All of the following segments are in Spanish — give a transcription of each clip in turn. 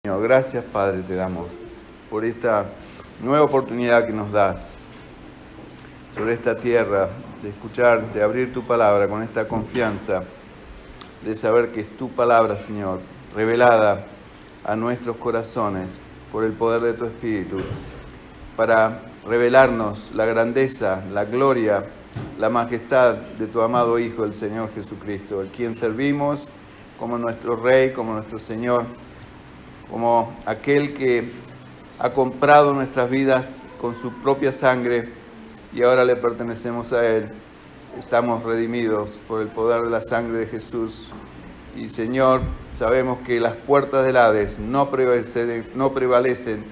Señor, gracias Padre te damos por esta nueva oportunidad que nos das sobre esta tierra, de escuchar, de abrir tu palabra con esta confianza, de saber que es tu palabra, Señor, revelada a nuestros corazones por el poder de tu Espíritu, para revelarnos la grandeza, la gloria, la majestad de tu amado Hijo, el Señor Jesucristo, a quien servimos como nuestro Rey, como nuestro Señor, como aquel que ha comprado nuestras vidas con su propia sangre y ahora le pertenecemos a Él. Estamos redimidos por el poder de la sangre de Jesús. Y Señor, sabemos que las puertas del Hades no prevalecen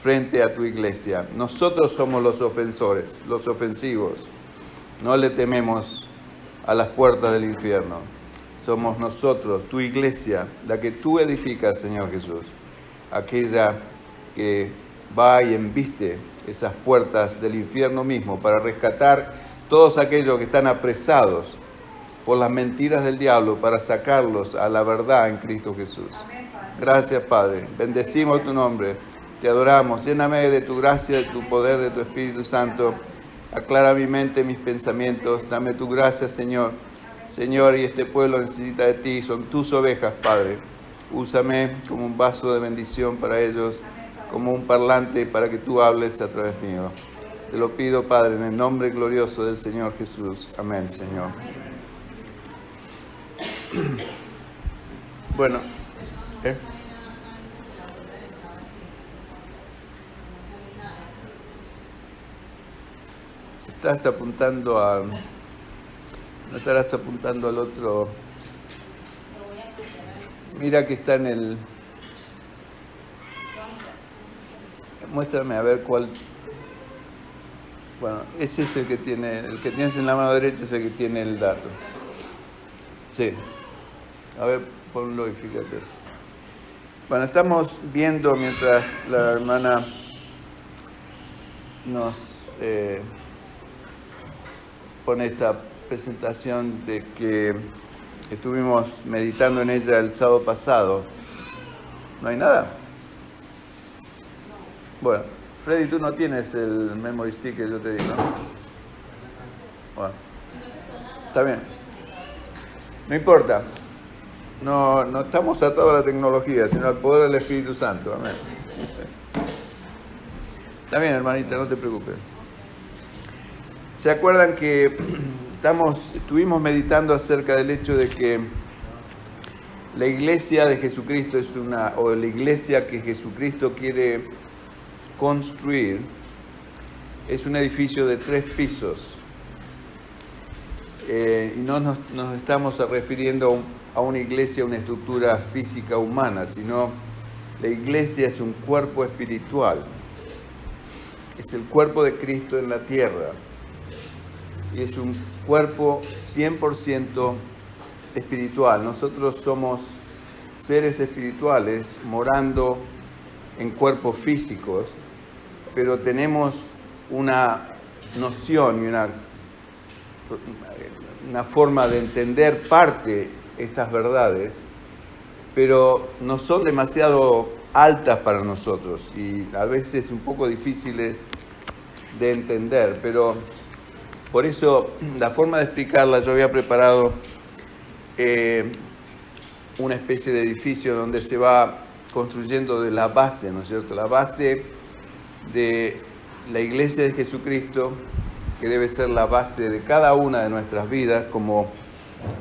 frente a tu iglesia. Nosotros somos los ofensores, los ofensivos. No le tememos a las puertas del infierno. Somos nosotros, tu iglesia, la que tú edificas, Señor Jesús. Aquella que va y embiste esas puertas del infierno mismo para rescatar todos aquellos que están apresados por las mentiras del diablo, para sacarlos a la verdad en Cristo Jesús. Gracias, Padre. Bendecimos tu nombre. Te adoramos. Lléname de tu gracia, de tu poder, de tu Espíritu Santo. Aclara mi mente, mis pensamientos. Dame tu gracia, Señor. Señor, y este pueblo necesita de ti. Son tus ovejas, Padre. Úsame como un vaso de bendición para ellos, como un parlante para que tú hables a través mío. Te lo pido, Padre, en el nombre glorioso del Señor Jesús. Amén, Señor. Bueno, estás apuntando a... No estarás apuntando al otro... Mira que está en el... Muéstrame a ver cuál... Bueno, ese es el que tienes en la mano derecha es el que tiene el dato. Sí. A ver, ponlo y fíjate. Bueno, estamos viendo mientras la hermana nos pone esta presentación de que estuvimos meditando en ella el sábado pasado. ¿No hay nada? Bueno, Freddy, tú no tienes el memory stick que yo te di, ¿no? Bueno, está bien. No importa. No estamos atados a la tecnología, sino al poder del Espíritu Santo. Amén. Está bien, hermanita, no te preocupes. ¿Se acuerdan que estuvimos meditando acerca del hecho de que la iglesia de Jesucristo o la iglesia que Jesucristo quiere construir es un edificio de 3 pisos? Y no nos estamos refiriendo a una iglesia, una estructura física humana, sino la iglesia es un cuerpo espiritual. Es el cuerpo de Cristo en la tierra. Y es un cuerpo 100% espiritual. Nosotros somos seres espirituales morando en cuerpos físicos, pero tenemos una noción y una forma de entender estas verdades, pero no son demasiado altas para nosotros y a veces un poco difíciles de entender, pero por eso la forma de explicarla, yo había preparado una especie de edificio donde se va construyendo de la base, ¿no es cierto? La base de la iglesia de Jesucristo, que debe ser la base de cada una de nuestras vidas como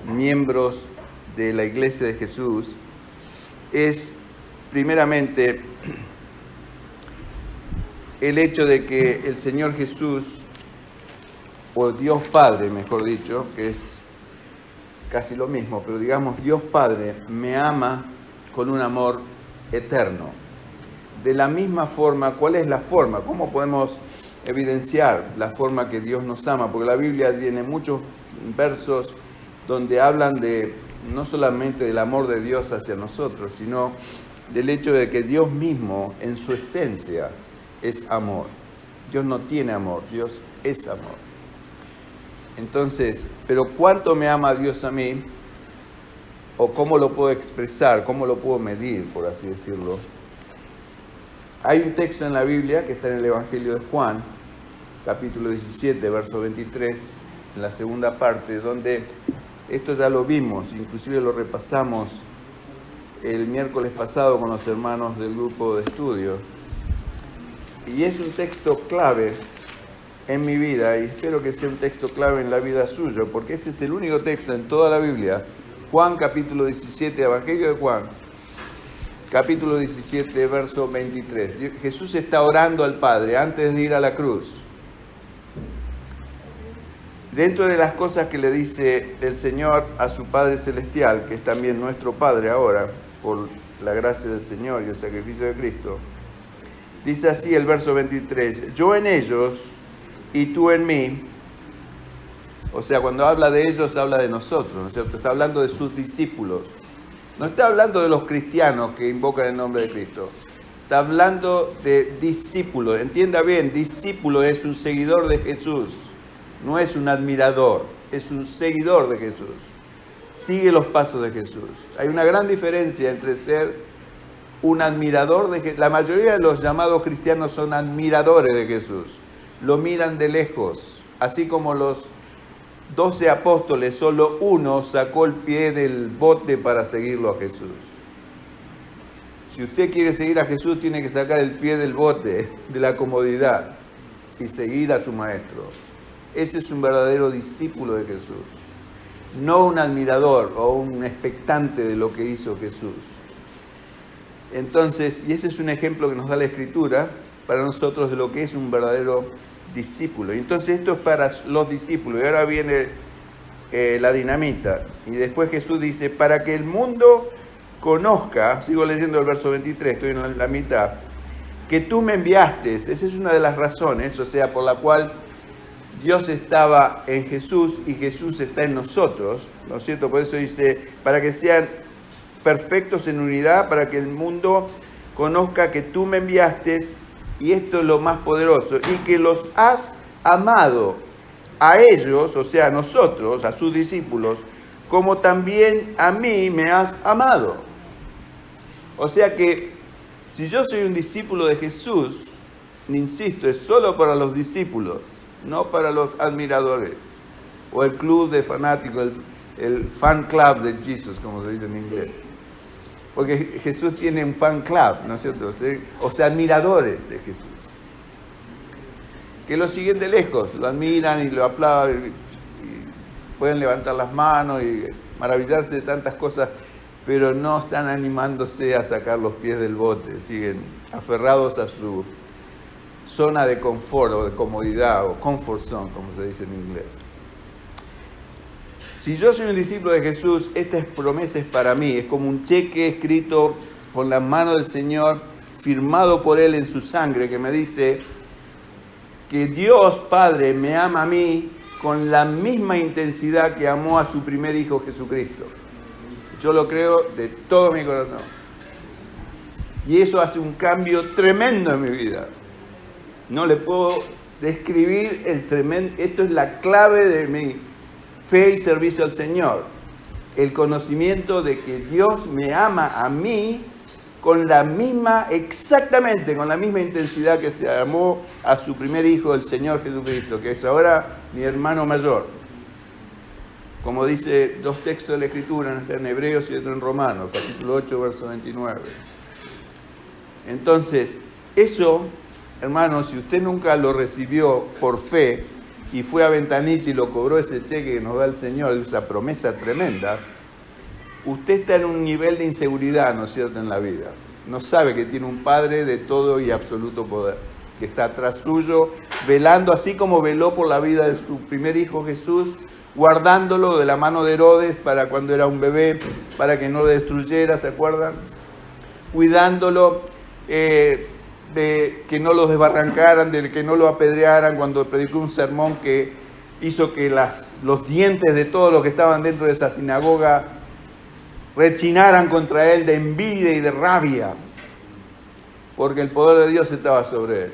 miembros de la iglesia de Jesús, es primeramente el hecho de que el Señor Jesús, o Dios Padre, mejor dicho, que es casi lo mismo, pero digamos Dios Padre me ama con un amor eterno. De la misma forma, ¿cuál es la forma? ¿Cómo podemos evidenciar la forma que Dios nos ama? Porque la Biblia tiene muchos versos donde hablan no solamente del amor de Dios hacia nosotros, sino del hecho de que Dios mismo en su esencia es amor. Dios no tiene amor, Dios es amor. Entonces, pero ¿cuánto me ama Dios a mí? ¿O cómo lo puedo expresar? ¿Cómo lo puedo medir, por así decirlo? Hay un texto en la Biblia que está en el Evangelio de Juan, capítulo 17, verso 23, en la segunda parte, donde esto ya lo vimos, inclusive lo repasamos el miércoles pasado con los hermanos del grupo de estudio. Y es un texto clave en mi vida, y espero que sea un texto clave en la vida suya, porque este es el único texto en toda la Biblia. Juan capítulo 17, Evangelio de Juan, capítulo 17, verso 23. Jesús está orando al Padre antes de ir a la cruz. Dentro de las cosas que le dice el Señor a su Padre Celestial, que es también nuestro Padre ahora, por la gracia del Señor y el sacrificio de Cristo, dice así el verso 23, yo en ellos y tú en mí. O sea, cuando habla de ellos, habla de nosotros, ¿no es cierto? Está hablando de sus discípulos. No está hablando de los cristianos que invocan el nombre de Cristo. Está hablando de discípulos. Entienda bien, discípulo es un seguidor de Jesús. No es un admirador, es un seguidor de Jesús. Sigue los pasos de Jesús. Hay una gran diferencia entre ser un admirador de Jesús. La mayoría de los llamados cristianos son admiradores de Jesús. Lo miran de lejos. Así como los 12 apóstoles, solo uno sacó el pie del bote para seguirlo a Jesús. Si usted quiere seguir a Jesús, tiene que sacar el pie del bote, de la comodidad, y seguir a su maestro. Ese es un verdadero discípulo de Jesús. No un admirador o un expectante de lo que hizo Jesús. Entonces, y ese es un ejemplo que nos da la Escritura para nosotros de lo que es un verdadero discípulo. Y entonces esto es para los discípulos. Y ahora viene la dinamita. Y después Jesús dice, para que el mundo conozca, sigo leyendo el verso 23, estoy en la mitad, que tú me enviaste. Esa es una de las razones, o sea, por la cual Dios estaba en Jesús y Jesús está en nosotros, ¿no es cierto? Por eso dice, para que sean perfectos en unidad, para que el mundo conozca que tú me enviaste, y esto es lo más poderoso, y que los has amado a ellos, o sea, a nosotros, a sus discípulos, como también a mí me has amado. O sea que, si yo soy un discípulo de Jesús, insisto, es solo para los discípulos, no para los admiradores, o el club de fanáticos, el fan club de Jesús, como se dice en inglés. Porque Jesús tiene un fan club, ¿no es cierto? O sea, admiradores de Jesús. Que lo siguen de lejos, lo admiran y lo aplauden, y pueden levantar las manos y maravillarse de tantas cosas, pero no están animándose a sacar los pies del bote, siguen aferrados a su zona de confort o de comodidad, o comfort zone, como se dice en inglés. Si yo soy un discípulo de Jesús, esta promesa es para mí, es como un cheque escrito con la mano del Señor, firmado por Él en su sangre, que me dice que Dios Padre me ama a mí con la misma intensidad que amó a su primer Hijo Jesucristo. Yo lo creo de todo mi corazón. Y eso hace un cambio tremendo en mi vida. No le puedo describir el tremendo. Esto es la clave de mi fe y servicio al Señor. El conocimiento de que Dios me ama a mí con la misma, exactamente con la misma intensidad que se amó a su primer Hijo, el Señor Jesucristo, que es ahora mi hermano mayor. Como dice dos textos de la Escritura, uno está en Hebreos y otro en Romanos, capítulo 8, verso 29. Entonces, eso, hermanos, si usted nunca lo recibió por fe y fue a Ventanilla y lo cobró ese cheque que nos da el Señor, de esa promesa tremenda, usted está en un nivel de inseguridad, ¿no es cierto?, en la vida. No sabe que tiene un Padre de todo y absoluto poder, que está atrás suyo, velando así como veló por la vida de su primer Hijo Jesús, guardándolo de la mano de Herodes para cuando era un bebé, para que no lo destruyera, ¿se acuerdan? Cuidándolo de que no lo desbarrancaran, de que no lo apedrearan cuando predicó un sermón que hizo que los dientes de todos los que estaban dentro de esa sinagoga rechinaran contra él de envidia y de rabia, porque el poder de Dios estaba sobre él.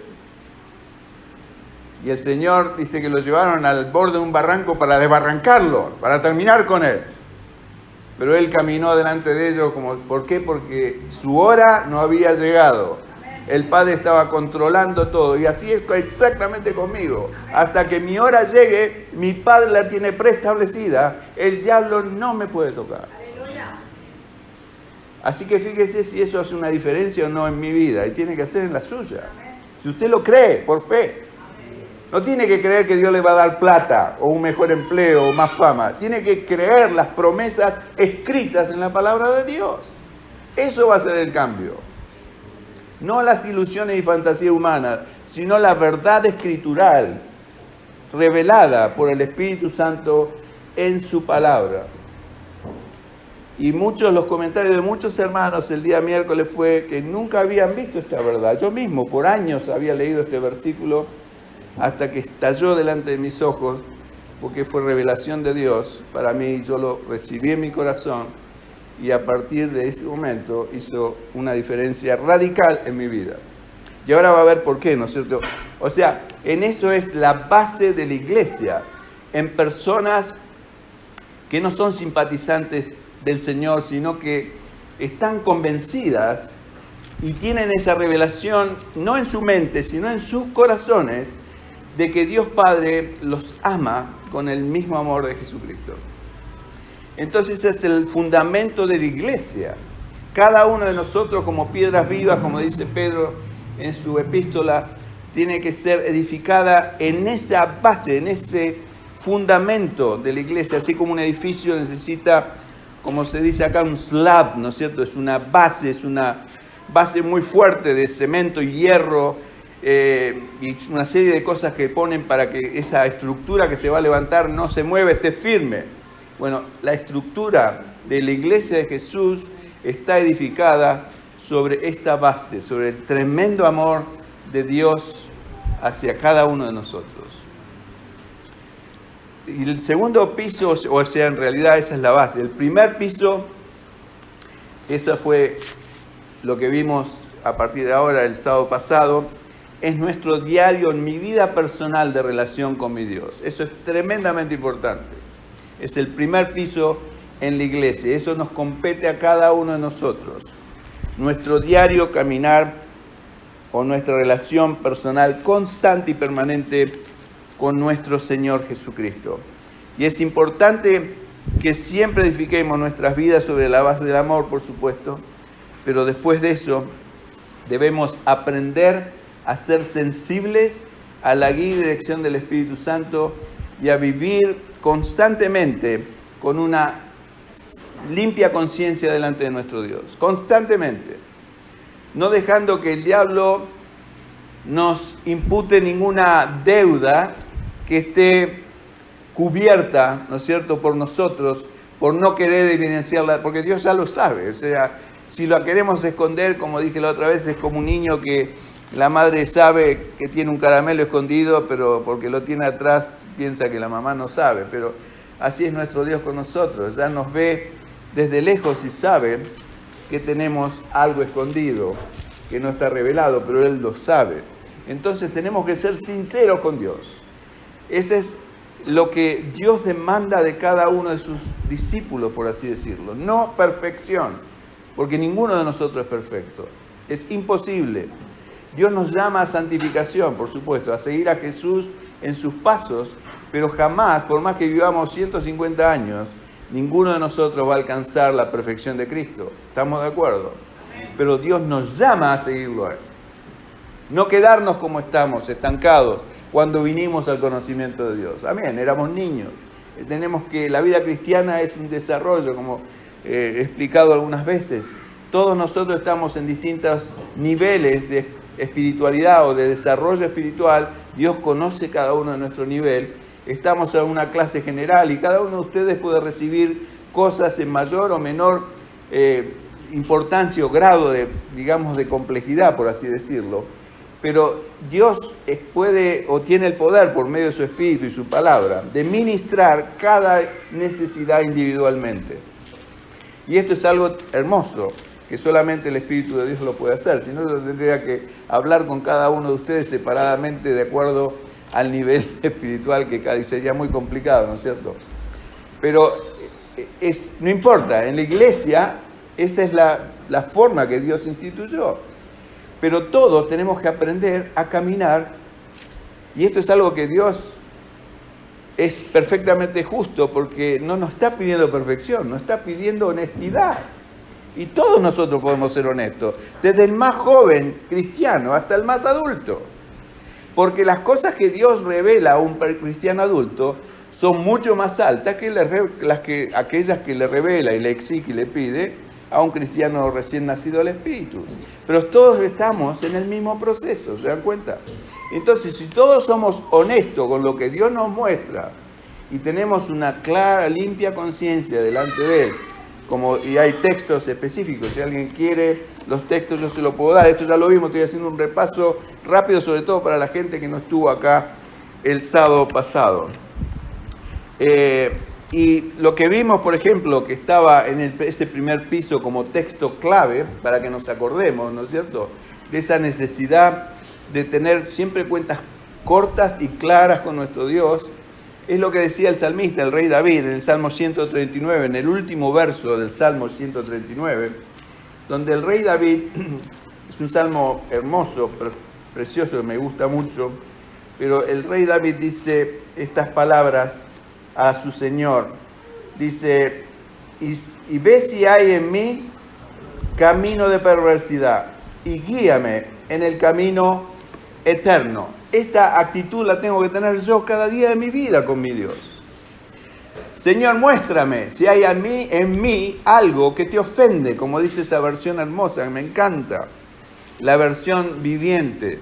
Y el Señor dice que lo llevaron al borde de un barranco para desbarrancarlo, para terminar con él. Pero él caminó delante de ellos, ¿por qué? Porque su hora no había llegado. el Padre estaba controlando todo. Y así es exactamente conmigo. Hasta que mi hora llegue, mi Padre la tiene preestablecida. El diablo no me puede tocar. Así que fíjese si eso hace una diferencia o no en mi vida. Y tiene que hacer en la suya. Si usted lo cree, por fe. No tiene que creer que Dios le va a dar plata, o un mejor empleo, o más fama. Tiene que creer las promesas escritas en la palabra de Dios. Eso va a ser el cambio. No las ilusiones y fantasías humanas, sino la verdad escritural, revelada por el Espíritu Santo en su palabra. Y los comentarios de muchos hermanos el día miércoles fue que nunca habían visto esta verdad. Yo mismo por años había leído este versículo hasta que estalló delante de mis ojos, porque fue revelación de Dios para mí. Yo lo recibí en mi corazón y a partir de ese momento hizo una diferencia radical en mi vida. Y ahora va a ver por qué, ¿no es cierto? O sea, en eso es la base de la iglesia, en personas que no son simpatizantes del Señor, sino que están convencidas y tienen esa revelación, no en su mente, sino en sus corazones, de que Dios Padre los ama con el mismo amor de Jesucristo. Entonces es el fundamento de la iglesia. Cada uno de nosotros como piedras vivas, como dice Pedro en su epístola, tiene que ser edificada en esa base, en ese fundamento de la iglesia. Así como un edificio necesita, como se dice acá, un slab, ¿no es cierto? Es una base muy fuerte de cemento y hierro, y una serie de cosas que ponen para que esa estructura que se va a levantar no se mueva, esté firme. Bueno, la estructura de la iglesia de Jesús está edificada sobre esta base, sobre el tremendo amor de Dios hacia cada uno de nosotros. Y el segundo piso, o sea, en realidad esa es la base. El primer piso, eso fue lo que vimos a partir de ahora, el sábado pasado, es nuestro diario en mi vida personal de relación con mi Dios. Eso es tremendamente importante. Es el primer piso en la iglesia. Eso nos compete a cada uno de nosotros. Nuestro diario caminar o nuestra relación personal constante y permanente con nuestro Señor Jesucristo. Y es importante que siempre edifiquemos nuestras vidas sobre la base del amor, por supuesto, pero después de eso debemos aprender a ser sensibles a la guía y dirección del Espíritu Santo y a vivir constantemente con una limpia conciencia delante de nuestro Dios. Constantemente. No dejando que el diablo nos impute ninguna deuda que esté cubierta, ¿no es cierto?, por nosotros, por no querer evidenciarla, porque Dios ya lo sabe. O sea, si lo queremos esconder, como dije la otra vez, es como un niño que la madre sabe que tiene un caramelo escondido, pero porque lo tiene atrás piensa que la mamá no sabe. Pero así es nuestro Dios con nosotros. Ya nos ve desde lejos y sabe que tenemos algo escondido, que no está revelado, pero Él lo sabe. Entonces tenemos que ser sinceros con Dios. Ese es lo que Dios demanda de cada uno de sus discípulos, por así decirlo. No perfección, porque ninguno de nosotros es perfecto. Es imposible. Dios nos llama a santificación, por supuesto, a seguir a Jesús en sus pasos, pero jamás, por más que vivamos 150 años, ninguno de nosotros va a alcanzar la perfección de Cristo. ¿Estamos de acuerdo? Pero Dios nos llama a seguirlo a Él. No quedarnos como estamos, estancados, cuando vinimos al conocimiento de Dios. Amén, éramos niños. La vida cristiana es un desarrollo, como he explicado algunas veces. Todos nosotros estamos en distintos niveles de espiritualidad o de desarrollo espiritual. Dios conoce cada uno de nuestro nivel. Estamos en una clase general y cada uno de ustedes puede recibir cosas en mayor o menor importancia o grado de complejidad, por así decirlo. Pero Dios puede o tiene el poder por medio de su Espíritu y su palabra de ministrar cada necesidad individualmente. Y esto es algo hermoso, que solamente el Espíritu de Dios lo puede hacer. Si no, yo tendría que hablar con cada uno de ustedes separadamente de acuerdo al nivel espiritual que cada, y sería muy complicado, ¿no es cierto? Pero no importa, en la iglesia esa es la forma que Dios instituyó. pero todos tenemos que aprender a caminar, y esto es algo que Dios es perfectamente justo, porque no nos está pidiendo perfección, nos está pidiendo honestidad. Y todos nosotros podemos ser honestos, desde el más joven cristiano hasta el más adulto. Porque las cosas que Dios revela a un cristiano adulto son mucho más altas que aquellas que le revela y le exige y le pide a un cristiano recién nacido del Espíritu. Pero todos estamos en el mismo proceso, ¿se dan cuenta? Entonces, si todos somos honestos con lo que Dios nos muestra y tenemos una clara, limpia conciencia delante de Él, y hay textos específicos, si alguien quiere los textos yo se los puedo dar, esto ya lo vimos, estoy haciendo un repaso rápido, sobre todo para la gente que no estuvo acá el sábado pasado. Y lo que vimos, por ejemplo, que estaba en ese primer piso como texto clave, para que nos acordemos, ¿no es cierto?, de esa necesidad de tener siempre cuentas cortas y claras con nuestro Dios, es lo que decía el salmista, el rey David, en el Salmo 139, en el último verso del Salmo 139, donde el rey David, es un salmo hermoso, precioso, me gusta mucho, pero el rey David dice estas palabras a su Señor, dice, y ve si hay en mí camino de perversidad, y guíame en el camino eterno. Esta actitud la tengo que tener yo cada día de mi vida con mi Dios. Señor, muéstrame si hay en mí algo que te ofende, como dice esa versión hermosa, que me encanta, la versión viviente,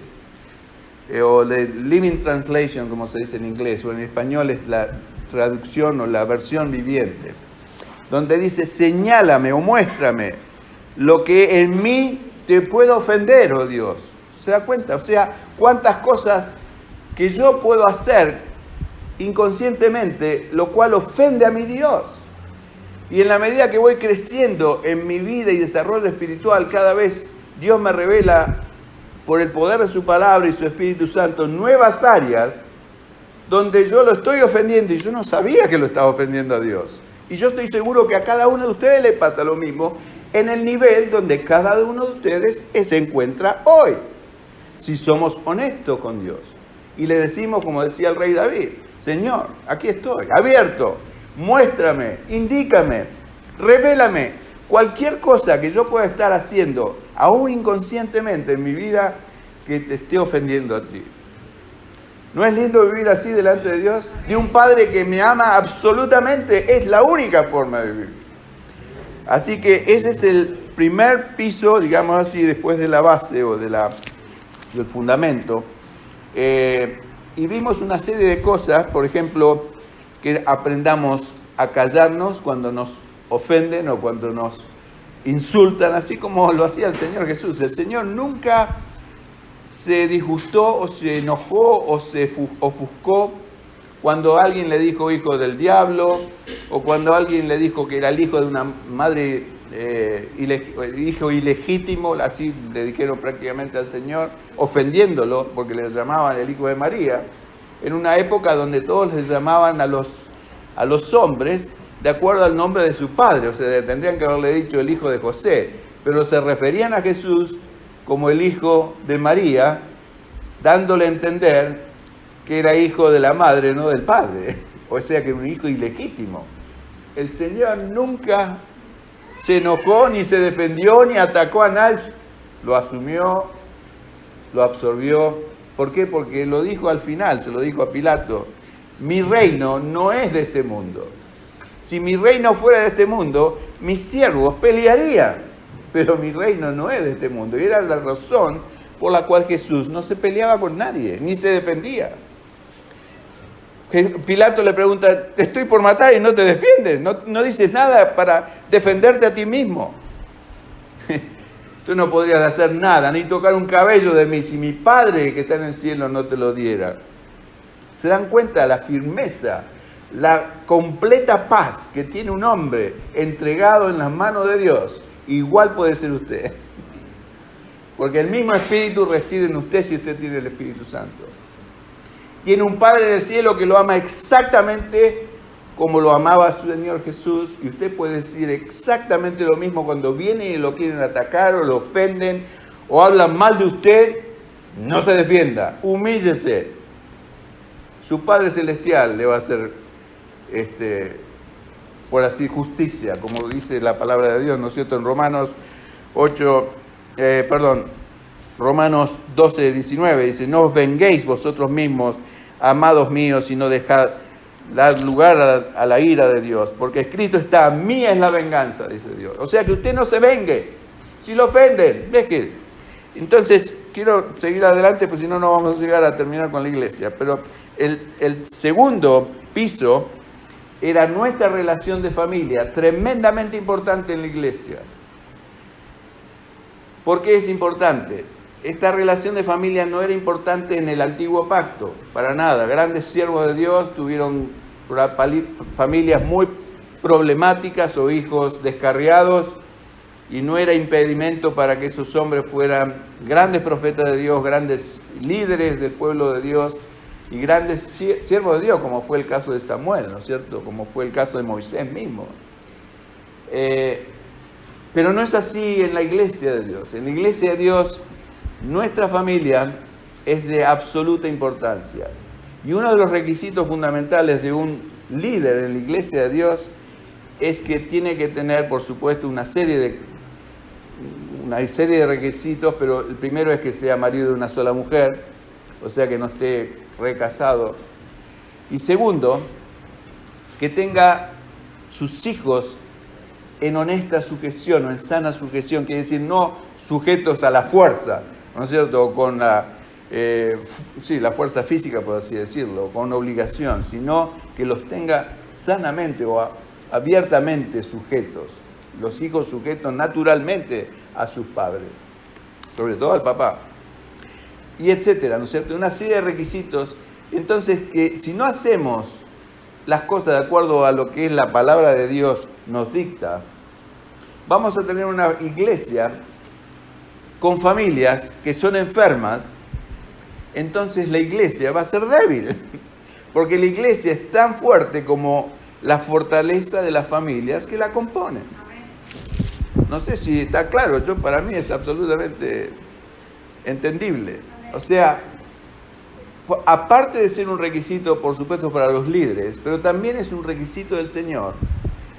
o the Living Translation, como se dice en inglés, o en español es la traducción o la versión viviente, donde dice, señálame o muéstrame lo que en mí te pueda ofender, oh Dios. ¿Se da cuenta? O sea, cuántas cosas que yo puedo hacer inconscientemente, lo cual ofende a mi Dios. Y en la medida que voy creciendo en mi vida y desarrollo espiritual, cada vez Dios me revela, por el poder de su palabra y su Espíritu Santo, nuevas áreas donde yo lo estoy ofendiendo y yo no sabía que lo estaba ofendiendo a Dios. Y yo estoy seguro que a cada uno de ustedes le pasa lo mismo en el nivel donde cada uno de ustedes se encuentra hoy. Si somos honestos con Dios y le decimos, como decía el rey David, Señor, aquí estoy, abierto, muéstrame, indícame, revélame cualquier cosa que yo pueda estar haciendo, aún inconscientemente en mi vida, que te esté ofendiendo a ti. ¿No es lindo vivir así delante de Dios? De un Padre que me ama absolutamente, es la única forma de vivir. Así que ese es el primer piso, digamos así, después de la base o del fundamento. Y vimos una serie de cosas, por ejemplo, que aprendamos a callarnos cuando nos ofenden o cuando nos insultan, así como lo hacía el Señor Jesús. El Señor nunca se disgustó o se enojó o se ofuscó cuando alguien le dijo hijo del diablo, o cuando alguien le dijo que era el hijo de una madre, hijo ilegítimo, así le dijeron prácticamente al Señor, ofendiéndolo porque le llamaban el hijo de María, en una época donde todos les llamaban a los hombres de acuerdo al nombre de su padre, o sea, tendrían que haberle dicho el hijo de José, pero se referían a Jesús como el hijo de María, dándole a entender que era hijo de la madre, no del padre, o sea que era un hijo ilegítimo. El Señor nunca se enojó, ni se defendió, ni atacó a nadie, lo asumió, lo absorbió. ¿Por qué? Porque lo dijo al final, se lo dijo a Pilato, mi reino no es de este mundo. Si mi reino fuera de este mundo, mis siervos pelearían, pero mi reino no es de este mundo. Y era la razón por la cual Jesús no se peleaba con nadie, ni se defendía. Pilato le pregunta, te estoy por matar y no te defiendes, no dices nada para defenderte a ti mismo. Tú no podrías hacer nada, ni tocar un cabello de mí, si mi Padre que está en el cielo no te lo diera. ¿Se dan cuenta la firmeza, la completa paz que tiene un hombre entregado en las manos de Dios? Igual puede ser usted. Porque el mismo Espíritu reside en usted si usted tiene el Espíritu Santo. Tiene un Padre en el cielo que lo ama exactamente como lo amaba su Señor Jesús, y usted puede decir exactamente lo mismo cuando vienen y lo quieren atacar o lo ofenden o hablan mal de usted, no se defienda, humíllese. Su Padre Celestial le va a hacer, por así, justicia, como dice la palabra de Dios, ¿no es cierto? En Romanos 12, 19, dice, no os venguéis vosotros mismos, amados míos, sino dejad dar lugar a la ira de Dios, porque escrito está, mía es la venganza, dice Dios. O sea que usted no se vengue, si lo ofenden, deje. Entonces, quiero seguir adelante, pues si no, no vamos a llegar a terminar con la iglesia. Pero el segundo piso era nuestra relación de familia, tremendamente importante en la iglesia. ¿Por qué es importante? Esta relación de familia no era importante en el antiguo pacto, para nada. Grandes siervos de Dios tuvieron familias muy problemáticas o hijos descarriados, y no era impedimento para que esos hombres fueran grandes profetas de Dios, grandes líderes del pueblo de Dios y grandes siervos de Dios, como fue el caso de Samuel, ¿no es cierto? Como fue el caso de Moisés mismo. Pero no es así en la iglesia de Dios. En la iglesia de Dios, nuestra familia es de absoluta importancia. Y uno de los requisitos fundamentales de un líder en la iglesia de Dios es que tiene que tener, por supuesto, una serie de requisitos, pero el primero es que sea marido de una sola mujer, o sea que no esté recasado. Y segundo, que tenga sus hijos en honesta sujeción o en sana sujeción, quiere decir no sujetos a la fuerza, ¿no es cierto? O con la fuerza física, por así decirlo, con obligación, sino que los tenga sanamente o abiertamente sujetos. Los hijos sujetos naturalmente a sus padres, sobre todo al papá, y etcétera, ¿no es cierto? Una serie de requisitos. Entonces, que si no hacemos las cosas de acuerdo a lo que es la palabra de Dios nos dicta, vamos a tener una iglesia con familias que son enfermas. Entonces la iglesia va a ser débil, porque la iglesia es tan fuerte como la fortaleza de las familias que la componen. No sé si está claro, para mí es absolutamente entendible. O sea, aparte de ser un requisito, por supuesto, para los líderes, pero también es un requisito del Señor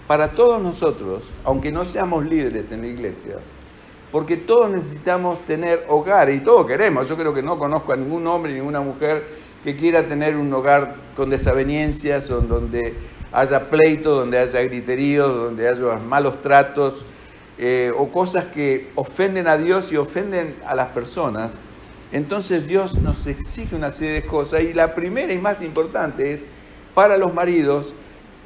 para todos nosotros, aunque no seamos líderes en la iglesia, porque todos necesitamos tener hogar, y todos queremos. Yo creo que no conozco a ningún hombre, ninguna mujer que quiera tener un hogar con desavenencias, o donde haya pleito, donde haya griterío, donde haya malos tratos, o cosas que ofenden a Dios y ofenden a las personas. Entonces Dios nos exige una serie de cosas, y la primera y más importante es para los maridos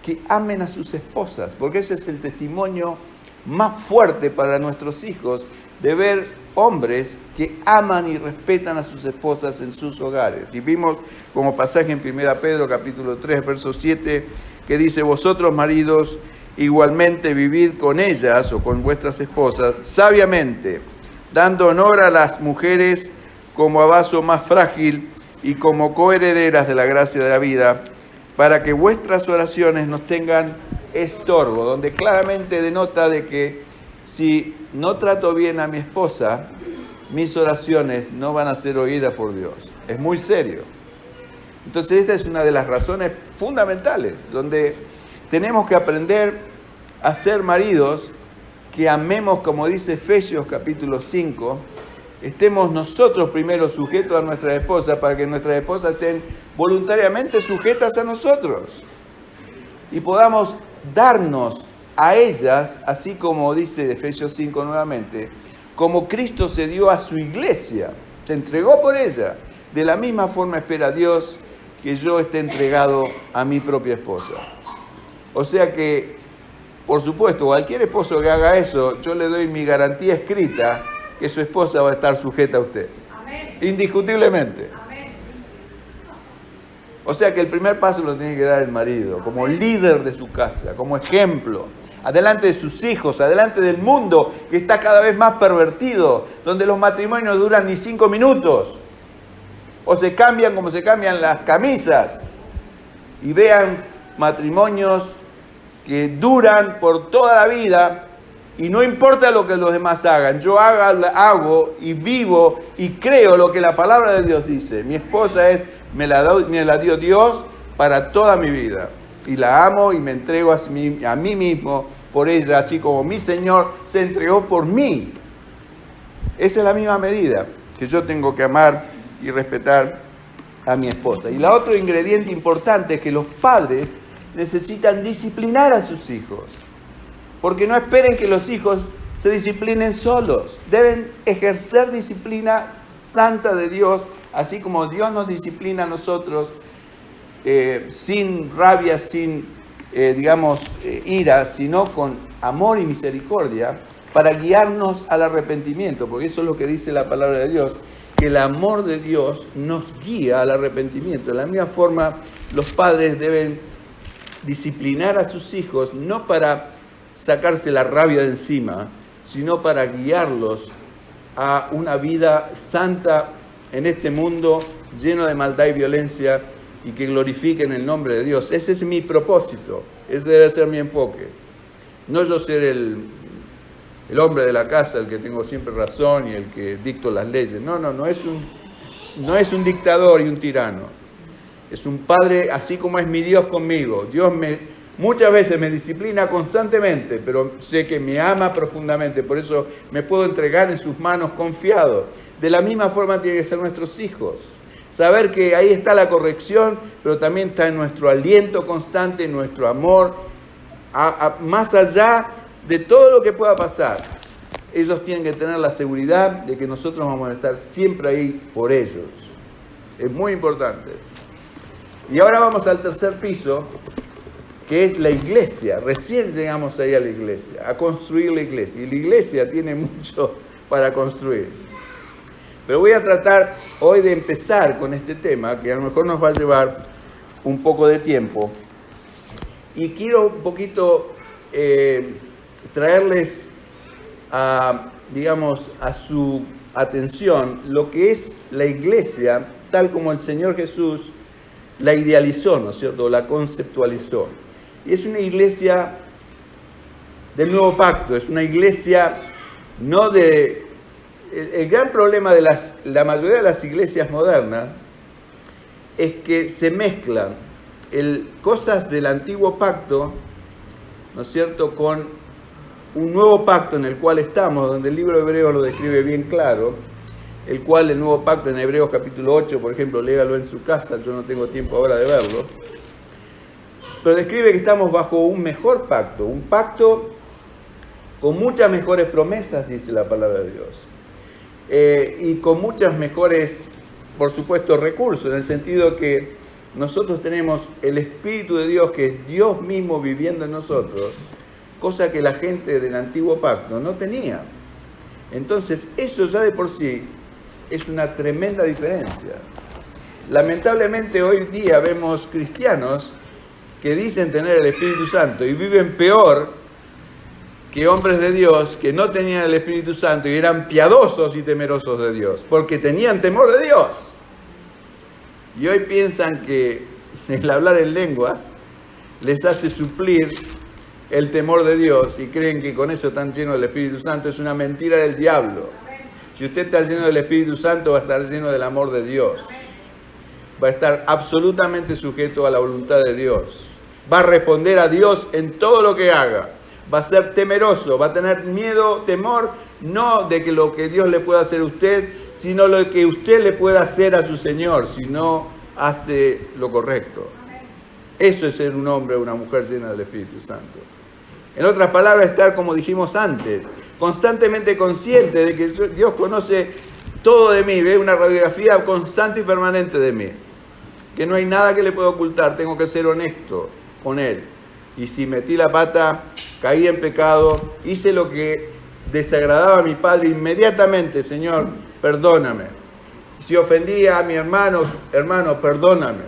que amen a sus esposas, porque ese es el testimonio más fuerte para nuestros hijos, de ver hombres que aman y respetan a sus esposas en sus hogares. Y vimos como pasaje en 1 Pedro capítulo 3, verso 7, que dice: vosotros maridos igualmente vivid con ellas o con vuestras esposas sabiamente, dando honor a las mujeres como a vaso más frágil y como coherederas de la gracia de la vida, para que vuestras oraciones no tengan estorbo, donde claramente denota de que si no trato bien a mi esposa, mis oraciones no van a ser oídas por Dios. Es muy serio. Entonces esta es una de las razones fundamentales, donde tenemos que aprender a ser maridos que amemos, como dice Efesios capítulo 5, estemos nosotros primero sujetos a nuestras esposas, para que nuestras esposas estén voluntariamente sujetas a nosotros y podamos darnos a ellas, así como dice Efesios 5 nuevamente, como Cristo se dio a su iglesia, se entregó por ella. De la misma forma espera Dios que yo esté entregado a mi propia esposa. O sea que, por supuesto, cualquier esposo que haga eso, yo le doy mi garantía escrita que su esposa va a estar sujeta a usted. Amén. Indiscutiblemente. Amén. O sea que el primer paso lo tiene que dar el marido, como líder de su casa, como ejemplo, adelante de sus hijos, adelante del mundo que está cada vez más pervertido, donde los matrimonios duran ni 5 minutos, o se cambian como se cambian las camisas, y vean matrimonios que duran por toda la vida, Y no importa lo que los demás hagan, yo hago y vivo y creo lo que la palabra de Dios dice. Mi esposa me la dio Dios para toda mi vida. Y la amo y me entrego a mí mismo por ella, así como mi Señor se entregó por mí. Esa es la misma medida que yo tengo que amar y respetar a mi esposa. Y la otro ingrediente importante es que los padres necesitan disciplinar a sus hijos. Porque no esperen que los hijos se disciplinen solos. Deben ejercer disciplina santa de Dios, así como Dios nos disciplina a nosotros, sin rabia, sin, ira, sino con amor y misericordia, para guiarnos al arrepentimiento. Porque eso es lo que dice la palabra de Dios, que el amor de Dios nos guía al arrepentimiento. De la misma forma, los padres deben disciplinar a sus hijos, no para sacarse la rabia de encima, sino para guiarlos a una vida santa en este mundo lleno de maldad y violencia y que glorifiquen el nombre de Dios. Ese es mi propósito, ese debe ser mi enfoque. No yo ser el hombre de la casa, el que tengo siempre razón y el que dicto las leyes. No es un dictador y un tirano. Es un padre así como es mi Dios conmigo. Dios muchas veces me disciplina constantemente, pero sé que me ama profundamente, por eso me puedo entregar en sus manos confiado. De la misma forma tienen que ser nuestros hijos. Saber que ahí está la corrección, pero también está en nuestro aliento constante, en nuestro amor, más allá de todo lo que pueda pasar. Ellos tienen que tener la seguridad de que nosotros vamos a estar siempre ahí por ellos. Es muy importante. Y ahora vamos al tercer piso, que es la iglesia. Recién llegamos ahí a la iglesia, a construir la iglesia. Y la iglesia tiene mucho para construir. Pero voy a tratar hoy de empezar con este tema, que a lo mejor nos va a llevar un poco de tiempo. Y quiero un poquito traerles a su atención lo que es la iglesia, tal como el Señor Jesús la idealizó, ¿no es cierto?, la conceptualizó. Y es una iglesia del nuevo pacto, es una iglesia no de... El gran problema de la mayoría de las iglesias modernas es que se mezclan cosas del antiguo pacto, ¿no es cierto?, con un nuevo pacto en el cual estamos, donde el libro de Hebreos lo describe bien claro, el cual el nuevo pacto en Hebreos capítulo 8, por ejemplo, léalo en su casa, yo no tengo tiempo ahora de verlo, pero describe que estamos bajo un mejor pacto, un pacto con muchas mejores promesas, dice la palabra de Dios, y con muchas mejores, por supuesto, recursos, en el sentido que nosotros tenemos el Espíritu de Dios, que es Dios mismo viviendo en nosotros, cosa que la gente del antiguo pacto no tenía. Entonces, eso ya de por sí es una tremenda diferencia. Lamentablemente hoy día vemos cristianos que dicen tener el Espíritu Santo y viven peor que hombres de Dios que no tenían el Espíritu Santo y eran piadosos y temerosos de Dios, porque tenían temor de Dios. Y hoy piensan que el hablar en lenguas les hace suplir el temor de Dios y creen que con eso están llenos del Espíritu Santo. Es una mentira del diablo. Si usted está lleno del Espíritu Santo, va a estar lleno del amor de Dios. Va a estar absolutamente sujeto a la voluntad de Dios. Va a responder a Dios en todo lo que haga. Va a ser temeroso, va a tener miedo, temor, no de que lo que Dios le pueda hacer a usted, sino lo que usted le pueda hacer a su Señor si no hace lo correcto. Eso es ser un hombre o una mujer llena del Espíritu Santo. En otras palabras, estar, como dijimos antes, constantemente consciente de que Dios conoce todo de mí, ve una radiografía constante y permanente de mí, que no hay nada que le pueda ocultar, tengo que ser honesto con Él. Y si metí la pata, caí en pecado, hice lo que desagradaba a mi Padre, inmediatamente, Señor, perdóname. Si ofendí a mi hermano, perdóname.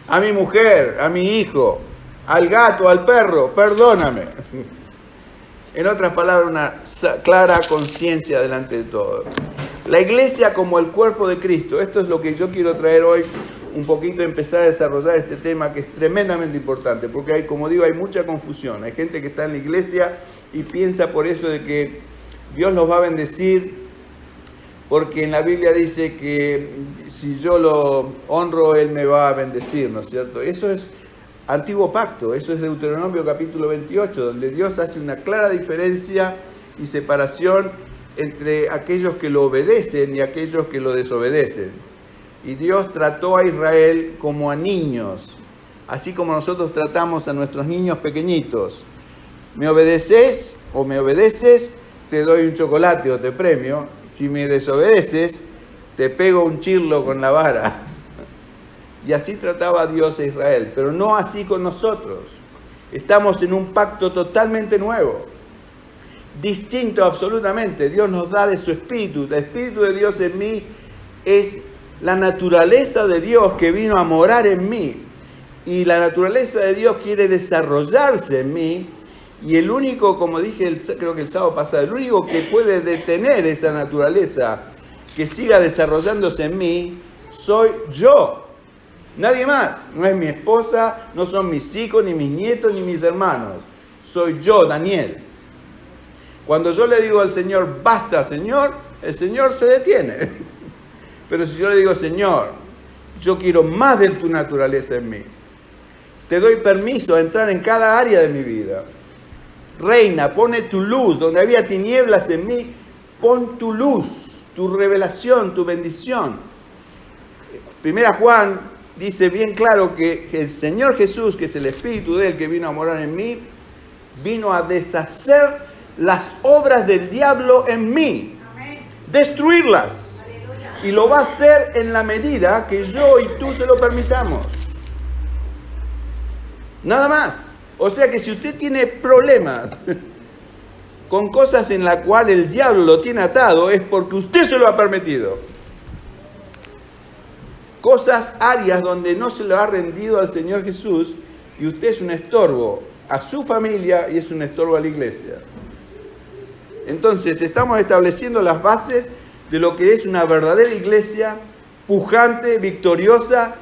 A mi mujer, a mi hijo, al gato, al perro, perdóname. En otras palabras, una clara conciencia delante de todo. La iglesia como el cuerpo de Cristo, esto es lo que yo quiero traer hoy, un poquito empezar a desarrollar este tema que es tremendamente importante, porque hay, como digo, hay mucha confusión. Hay gente que está en la iglesia y piensa por eso de que Dios los va a bendecir, porque en la Biblia dice que si yo lo honro, Él me va a bendecir, ¿no es cierto? Eso es Antiguo Pacto, eso es Deuteronomio capítulo 28, donde Dios hace una clara diferencia y separación entre aquellos que lo obedecen y aquellos que lo desobedecen. Y Dios trató a Israel como a niños, así como nosotros tratamos a nuestros niños pequeñitos. ¿Me obedeces o me obedeces? Te doy un chocolate o te premio. Si me desobedeces, te pego un chirlo con la vara. Y así trataba Dios a Israel, pero no así con nosotros. Estamos en un pacto totalmente nuevo, distinto absolutamente. Dios nos da de su Espíritu. El Espíritu de Dios en mí es la naturaleza de Dios que vino a morar en mí. Y la naturaleza de Dios quiere desarrollarse en mí. Y el único, como dije creo que el sábado pasado, el único que puede detener esa naturaleza que siga desarrollándose en mí, soy yo. Nadie más. No es mi esposa, no son mis hijos, ni mis nietos, ni mis hermanos. Soy yo, Daniel. Cuando yo le digo al Señor, basta, Señor, el Señor se detiene. Pero si yo le digo, Señor, yo quiero más de tu naturaleza en mí, te doy permiso a entrar en cada área de mi vida. Reina, pone tu luz. Donde había tinieblas en mí, pon tu luz, tu revelación, tu bendición. Primera Juan dice bien claro que el Señor Jesús, que es el Espíritu de Él que vino a morar en mí, vino a deshacer las obras del diablo en mí. Amén. Destruirlas. Aleluya. Y lo va a hacer en la medida que yo y tú se lo permitamos. Nada más. O sea que si usted tiene problemas con cosas en las cuales el diablo lo tiene atado, es porque usted se lo ha permitido. Cosas, áreas donde no se lo ha rendido al Señor Jesús y usted es un estorbo a su familia y es un estorbo a la iglesia. Entonces estamos estableciendo las bases de lo que es una verdadera iglesia pujante, victoriosa.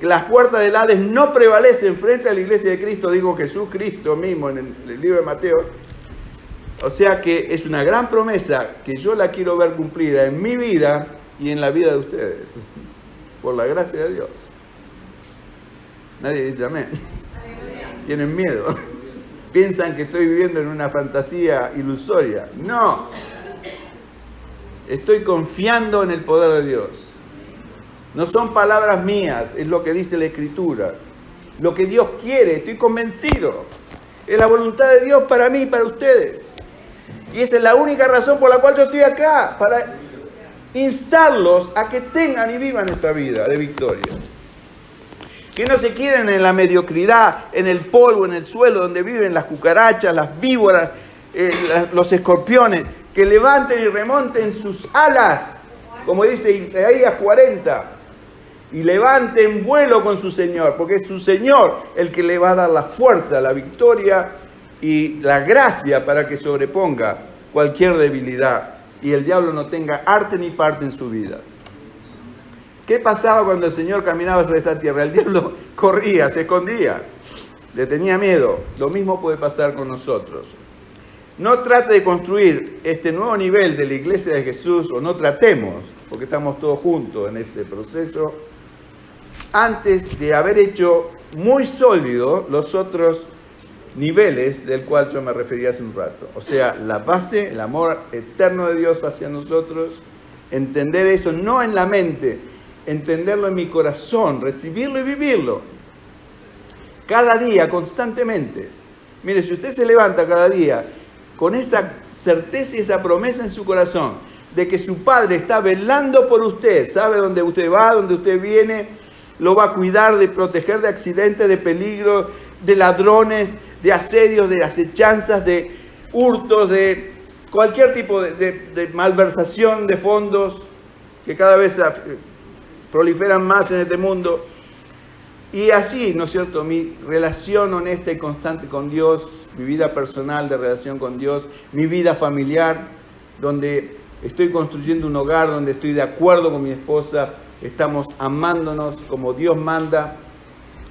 Las puertas del Hades no prevalecen frente a la iglesia de Cristo, dijo Jesús Cristo mismo en el libro de Mateo. O sea que es una gran promesa que yo la quiero ver cumplida en mi vida y en la vida de ustedes, por la gracia de Dios. Nadie dice amén. Tienen miedo. Piensan que estoy viviendo en una fantasía ilusoria. No. Estoy confiando en el poder de Dios. No son palabras mías, es lo que dice la Escritura. Lo que Dios quiere, estoy convencido. Es la voluntad de Dios para mí y para ustedes. Y esa es la única razón por la cual yo estoy acá, para instarlos a que tengan y vivan esa vida de victoria. Que no se queden en la mediocridad, en el polvo, en el suelo donde viven las cucarachas, las víboras, los escorpiones. Que levanten y remonten sus alas, como dice Isaías 40. Y levanten vuelo con su Señor, porque es su Señor el que le va a dar la fuerza, la victoria y la gracia para que sobreponga cualquier debilidad y el diablo no tenga arte ni parte en su vida. ¿Qué pasaba cuando el Señor caminaba sobre esta tierra? El diablo corría, se escondía, le tenía miedo. Lo mismo puede pasar con nosotros. No trate de construir este nuevo nivel de la iglesia de Jesús, o no tratemos, porque estamos todos juntos en este proceso, antes de haber hecho muy sólido los otros niveles del cual yo me refería hace un rato. O sea, la base, el amor eterno de Dios hacia nosotros, entender eso no en la mente, entenderlo en mi corazón, recibirlo y vivirlo. Cada día, constantemente. Mire, si usted se levanta cada día con esa certeza y esa promesa en su corazón de que su Padre está velando por usted, sabe dónde usted va, dónde usted viene, lo va a cuidar, de proteger de accidentes, de peligros, de ladrones, de asedios, de acechanzas, de hurtos, de cualquier tipo de malversación de fondos que cada vez proliferan más en este mundo. Y así, ¿no es cierto?, mi relación honesta y constante con Dios, mi vida personal de relación con Dios, mi vida familiar, donde estoy construyendo un hogar, donde estoy de acuerdo con mi esposa, estamos amándonos como Dios manda,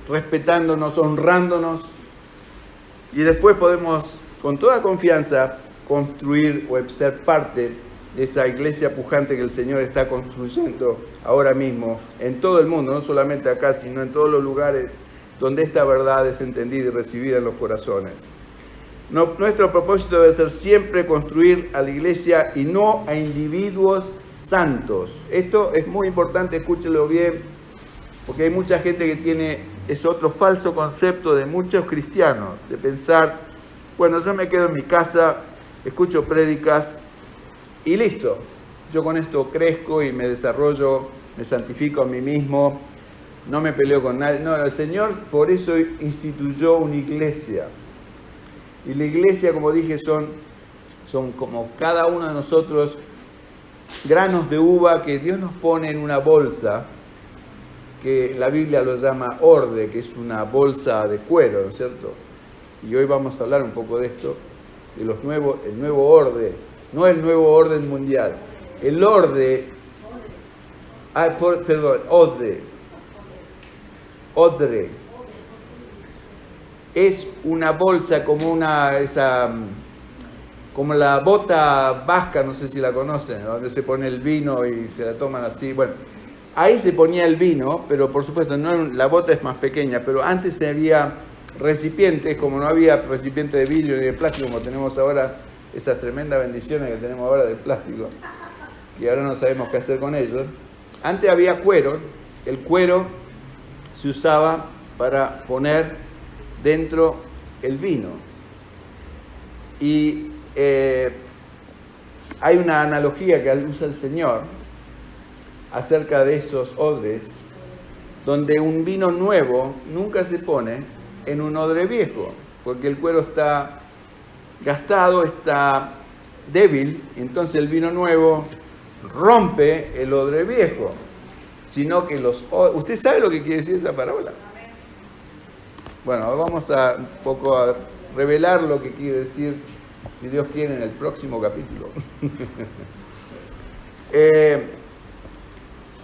respetándonos, honrándonos. Y después podemos con toda confianza construir o ser parte de esa iglesia pujante que el Señor está construyendo ahora mismo en todo el mundo, no solamente acá, sino en todos los lugares donde esta verdad es entendida y recibida en los corazones. Nuestro propósito debe ser siempre construir a la iglesia y no a individuos santos. Esto es muy importante, escúchelo bien, porque hay mucha gente que tiene ese otro falso concepto de muchos cristianos, de pensar, bueno, yo me quedo en mi casa, escucho prédicas y listo. Yo con esto crezco y me desarrollo, me santifico a mí mismo, no me peleo con nadie. No, el Señor por eso instituyó una iglesia. Y la iglesia, como dije, son como cada uno de nosotros granos de uva que Dios nos pone en una bolsa, que la Biblia lo llama orde, que es una bolsa de cuero, ¿no es cierto? Y hoy vamos a hablar un poco de esto, de el nuevo orden, no el nuevo orden mundial, el orden, odre. Es una bolsa como como la bota vasca, no sé si la conocen, donde se pone el vino y se la toman así. Bueno, ahí se ponía el vino, pero por supuesto la bota es más pequeña, pero antes había recipientes, como no había recipiente de vidrio ni de plástico, como tenemos ahora, esas tremendas bendiciones que tenemos ahora de plástico, y ahora no sabemos qué hacer con ellos. Antes había cuero, el cuero se usaba para poner dentro el vino. Y hay una analogía que usa el Señor acerca de esos odres, donde un vino nuevo nunca se pone en un odre viejo, porque el cuero está gastado, está débil, entonces el vino nuevo rompe el odre viejo, sino que ¿usted sabe lo que quiere decir esa parábola? Bueno, vamos un poco a revelar lo que quiere decir, si Dios quiere, en el próximo capítulo.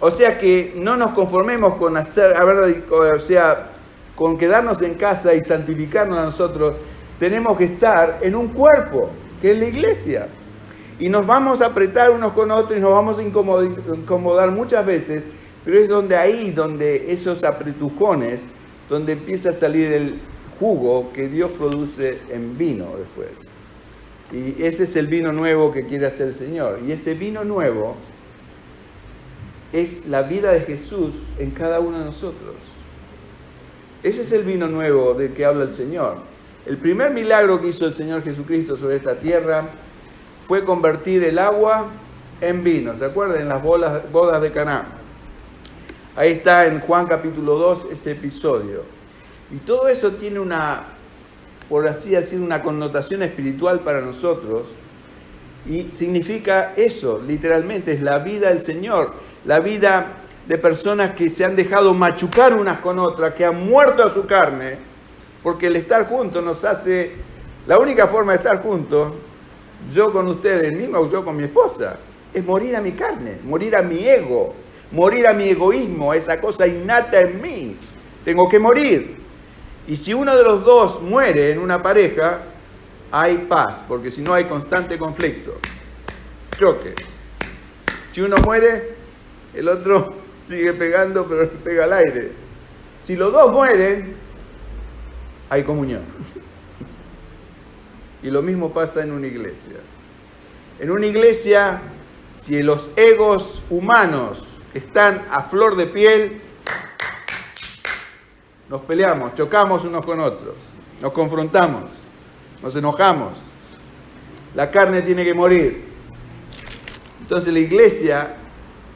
O sea que no nos conformemos con con quedarnos en casa y santificarnos a nosotros. Tenemos que estar en un cuerpo, que es la iglesia. Y nos vamos a apretar unos con otros y nos vamos a incomodar muchas veces, pero es donde esos apretujones, donde empieza a salir el jugo que Dios produce en vino después. Y ese es el vino nuevo que quiere hacer el Señor. Y ese vino nuevo es la vida de Jesús en cada uno de nosotros. Ese es el vino nuevo del que habla el Señor. El primer milagro que hizo el Señor Jesucristo sobre esta tierra fue convertir el agua en vino. ¿Se acuerdan? En las bodas de Caná. Ahí está en Juan capítulo 2 ese episodio. Y todo eso tiene por así decir, una connotación espiritual para nosotros. Y significa eso, literalmente, es la vida del Señor. La vida de personas que se han dejado machucar unas con otras, que han muerto a su carne, porque el estar juntos nos hace, la única forma de estar juntos, yo con ustedes mismos, yo con mi esposa, es morir a mi carne, morir a mi ego, morir a mi egoísmo, esa cosa innata en mí. Tengo que morir. Y si uno de los dos muere en una pareja, hay paz, porque si no hay constante conflicto, choque. Si uno muere, el otro sigue pegando, pero pega al aire. Si los dos mueren, hay comunión. Y lo mismo pasa en una iglesia. En una iglesia, si los egos humanos están a flor de piel, nos peleamos, chocamos unos con otros, nos confrontamos, nos enojamos. La carne tiene que morir. Entonces la iglesia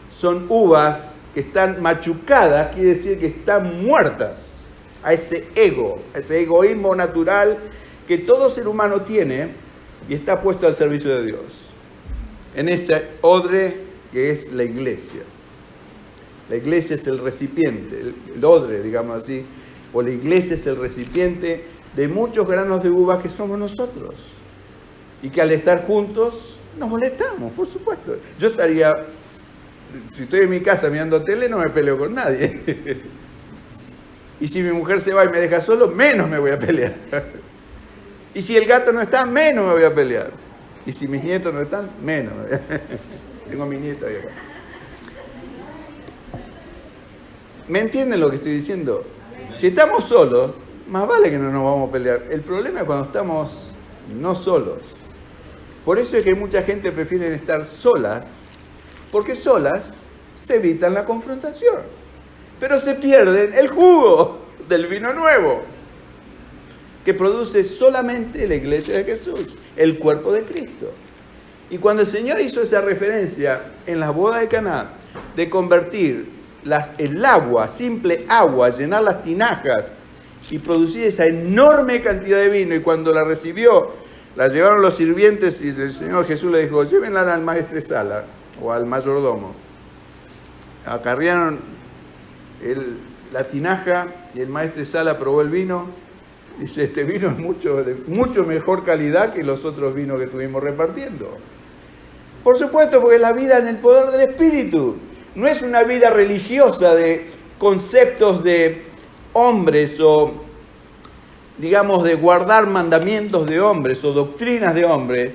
son uvas que están machucadas, quiere decir que están muertas a ese ego, a ese egoísmo natural que todo ser humano tiene y está puesto al servicio de Dios. En ese odre que es la iglesia. La iglesia es el recipiente, el odre, digamos así, o la iglesia es el recipiente de muchos granos de uva que somos nosotros. Y que al estar juntos nos molestamos, por supuesto. Yo estaría, si estoy en mi casa mirando tele, no me peleo con nadie. Y si mi mujer se va y me deja solo, menos me voy a pelear. Y si el gato no está, menos me voy a pelear. Y si mis nietos no están, menos. Tengo a mi nieta ahí acá. ¿Me entienden lo que estoy diciendo? Si estamos solos, más vale que no nos vamos a pelear. El problema es cuando estamos no solos. Por eso es que mucha gente prefiere estar solas, porque solas se evitan la confrontación. Pero se pierden el jugo del vino nuevo, que produce solamente la iglesia de Jesús, el cuerpo de Cristo. Y cuando el Señor hizo esa referencia en las bodas de Caná, de convertir el agua, simple agua, llenar las tinajas y producir esa enorme cantidad de vino, y cuando la recibió, la llevaron los sirvientes y el Señor Jesús le dijo, llévenla al maestresala o al mayordomo. Acarrearon la tinaja y el maestresala probó el vino. Dice, este vino es de mucho mejor calidad que los otros vinos que estuvimos repartiendo. Por supuesto, porque es la vida en el poder del Espíritu. No es una vida religiosa de conceptos de hombres o, digamos, de guardar mandamientos de hombres o doctrinas de hombres.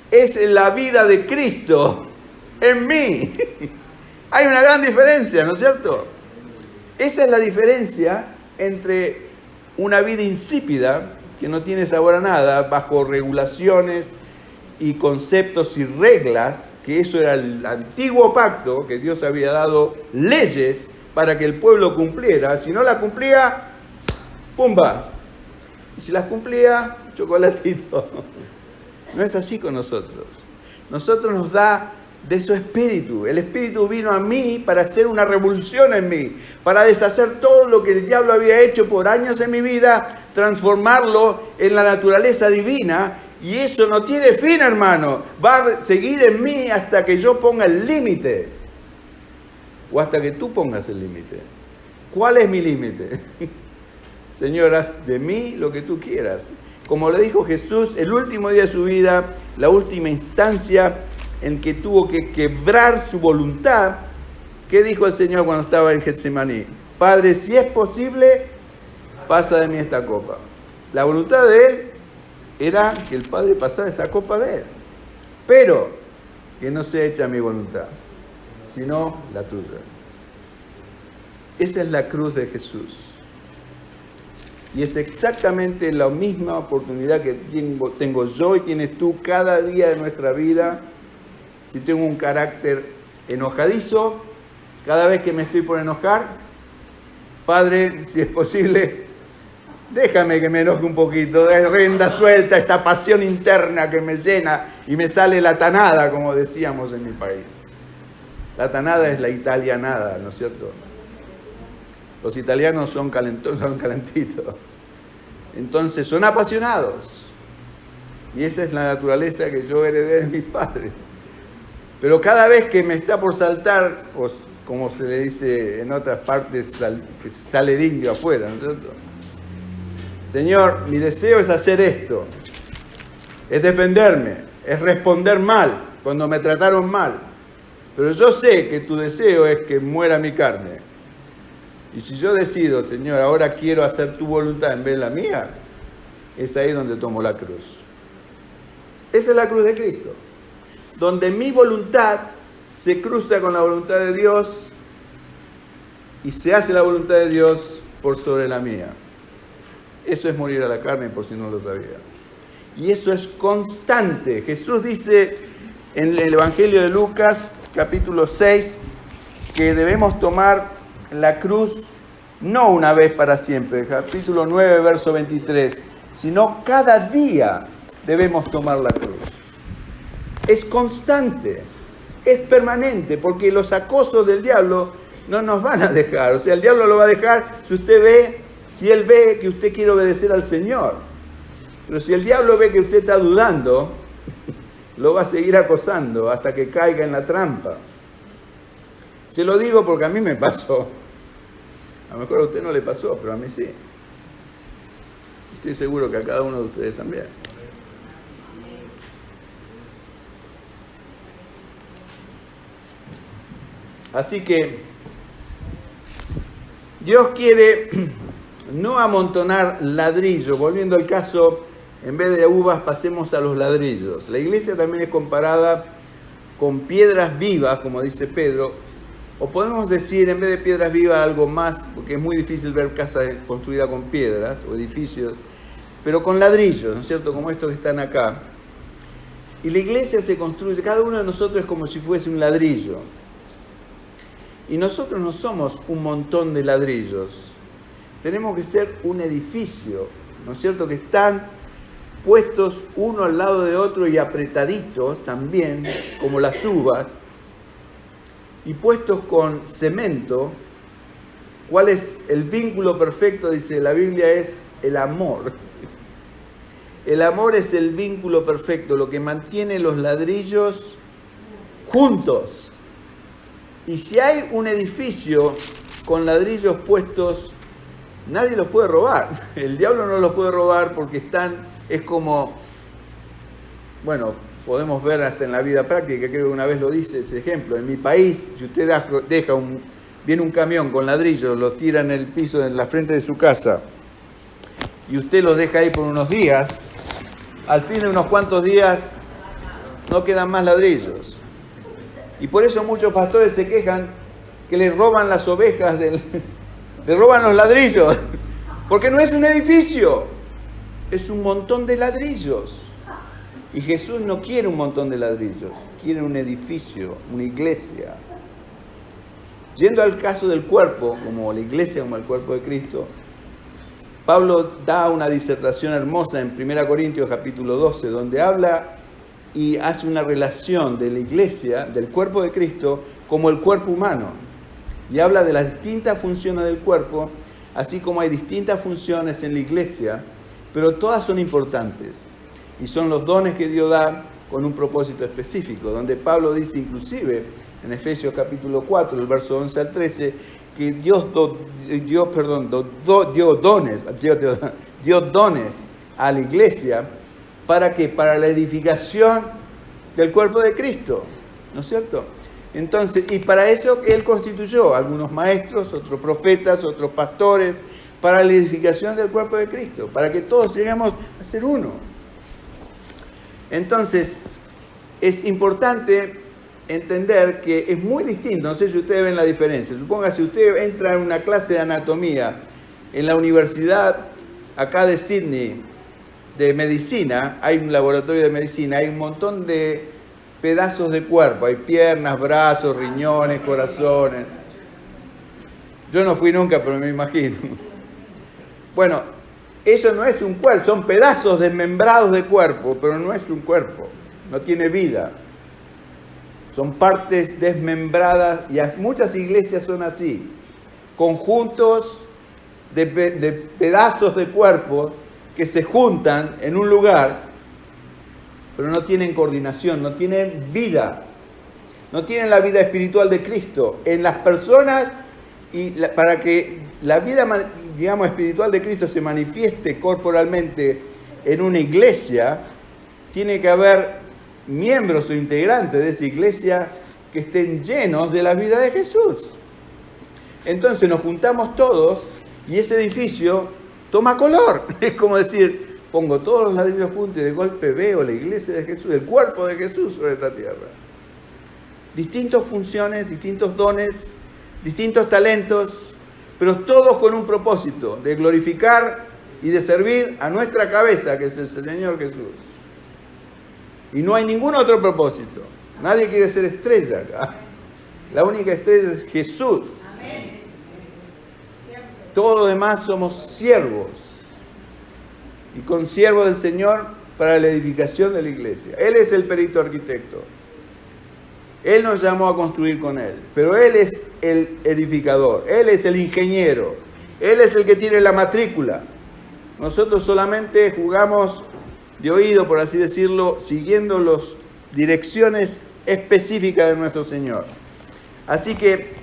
Es la vida de Cristo en mí. Hay una gran diferencia, ¿no es cierto? Esa es la diferencia entre una vida insípida, que no tiene sabor a nada, bajo regulaciones y conceptos y reglas, que eso era el antiguo pacto, que Dios había dado leyes para que el pueblo cumpliera. Si no la cumplía, ¡pumba! Y si las cumplía, chocolatito. No es así con nosotros. Nosotros nos da de su espíritu. El espíritu vino a mí para hacer una revolución en mí, para deshacer todo lo que el diablo había hecho por años en mi vida, transformarlo en la naturaleza divina. Y eso no tiene fin, hermano. Va a seguir en mí hasta que yo ponga el límite. O hasta que tú pongas el límite. ¿Cuál es mi límite? Señor, haz de mí lo que tú quieras. Como le dijo Jesús, el último día de su vida, la última instancia en que tuvo que quebrar su voluntad. ¿Qué dijo el Señor cuando estaba en Getsemaní? Padre, si es posible, pasa de mí esta copa. La voluntad de Él era que el Padre pasara esa copa de Él. Pero que no sea hecha mi voluntad, sino la tuya. Esa es la cruz de Jesús. Y es exactamente la misma oportunidad que tengo yo y tienes tú cada día de nuestra vida. Si tengo un carácter enojadizo, cada vez que me estoy por enojar, Padre, si es posible, déjame que me enoje un poquito, de rienda suelta esta pasión interna que me llena y me sale la tanada, como decíamos en mi país. La tanada es la italianada, ¿no es cierto? Los italianos son calentitos. Entonces son apasionados. Y esa es la naturaleza que yo heredé de mis padres. Pero cada vez que me está por saltar, o como se le dice en otras partes, que sale de indio afuera, ¿no es cierto? Señor, mi deseo es hacer esto, es defenderme, es responder mal cuando me trataron mal. Pero yo sé que tu deseo es que muera mi carne. Y si yo decido, Señor, ahora quiero hacer tu voluntad en vez de la mía, es ahí donde tomo la cruz. Esa es la cruz de Cristo, donde mi voluntad se cruza con la voluntad de Dios y se hace la voluntad de Dios por sobre la mía. Eso es morir a la carne, por si no lo sabía. Y eso es constante. Jesús dice en el Evangelio de Lucas, capítulo 6, que debemos tomar la cruz no una vez para siempre, capítulo 9, verso 23, sino cada día debemos tomar la cruz. Es constante, es permanente, porque los acosos del diablo no nos van a dejar. O sea, el diablo lo va a dejar si él ve que usted quiere obedecer al Señor. Pero si el diablo ve que usted está dudando, lo va a seguir acosando hasta que caiga en la trampa. Se lo digo porque a mí me pasó. A lo mejor a usted no le pasó, pero a mí sí. Estoy seguro que a cada uno de ustedes también. Así que Dios quiere no amontonar ladrillo, volviendo al caso en vez de uvas pasemos a los ladrillos. La iglesia también es comparada con piedras vivas, como dice Pedro, o podemos decir, en vez de piedras vivas, algo más, porque es muy difícil ver casas construidas con piedras o edificios, pero con ladrillos, ¿no es cierto?, como estos que están acá. Y la iglesia se construye, cada uno de nosotros es como si fuese un ladrillo. Y nosotros no somos un montón de ladrillos. Tenemos que ser un edificio, ¿no es cierto?, que están puestos uno al lado de otro y apretaditos también, como las uvas, y puestos con cemento. ¿Cuál es el vínculo perfecto? Dice la Biblia, es el amor. El amor es el vínculo perfecto, lo que mantiene los ladrillos juntos. Y si hay un edificio con ladrillos puestos, nadie los puede robar. El diablo no los puede robar porque es como, bueno, podemos ver hasta en la vida práctica, creo que una vez lo dice ese ejemplo. En mi país, si usted viene un camión con ladrillos, los tira en el piso en la frente de su casa y usted los deja ahí por unos días, al fin de unos cuantos días no quedan más ladrillos. Y por eso muchos pastores se quejan que les roban las ovejas, le roban los ladrillos, porque no es un edificio, es un montón de ladrillos. Y Jesús no quiere un montón de ladrillos, quiere un edificio, una iglesia. Yendo al caso del cuerpo, como la iglesia, como el cuerpo de Cristo, Pablo da una disertación hermosa en 1 Corintios capítulo 12, donde habla y hace una relación de la iglesia, del cuerpo de Cristo, como el cuerpo humano. Y habla de las distintas funciones del cuerpo, así como hay distintas funciones en la iglesia, pero todas son importantes. Y son los dones que Dios da con un propósito específico, donde Pablo dice inclusive en Efesios capítulo 4, el verso 11 al 13, que Dios dio dones a la iglesia. ¿Para qué? Para la edificación del cuerpo de Cristo, ¿no es cierto? Entonces, y para eso Él constituyó algunos maestros, otros profetas, otros pastores, para la edificación del cuerpo de Cristo, para que todos lleguemos a ser uno. Entonces, es importante entender que es muy distinto, no sé si ustedes ven la diferencia. Suponga, si usted entra en una clase de anatomía en la universidad acá de Sydney, de medicina, hay un laboratorio de medicina, hay un montón de pedazos de cuerpo, hay piernas, brazos, riñones, corazones. Yo no fui nunca, pero me imagino. Bueno, eso no es un cuerpo, son pedazos desmembrados de cuerpo, pero no es un cuerpo, no tiene vida. Son partes desmembradas y muchas iglesias son así, conjuntos de pedazos de cuerpo que se juntan en un lugar, pero no tienen coordinación, no tienen vida, no tienen la vida espiritual de Cristo en las personas. Y para que la vida, digamos, espiritual de Cristo se manifieste corporalmente en una iglesia, tiene que haber miembros o integrantes de esa iglesia que estén llenos de la vida de Jesús. Entonces nos juntamos todos y ese edificio toma color. Es como decir, pongo todos los ladrillos juntos y de golpe veo la iglesia de Jesús, el cuerpo de Jesús sobre esta tierra. Distintas funciones, distintos dones, distintos talentos, pero todos con un propósito de glorificar y de servir a nuestra cabeza, que es el Señor Jesús. Y no hay ningún otro propósito. Nadie quiere ser estrella acá. La única estrella es Jesús. Amén. Todos los demás somos siervos. Y consiervos del Señor para la edificación de la iglesia. Él es el perito arquitecto. Él nos llamó a construir con Él, pero Él es el edificador, Él es el ingeniero, Él es el que tiene la matrícula. Nosotros solamente jugamos de oído, por así decirlo, siguiendo las direcciones específicas de nuestro Señor. Así que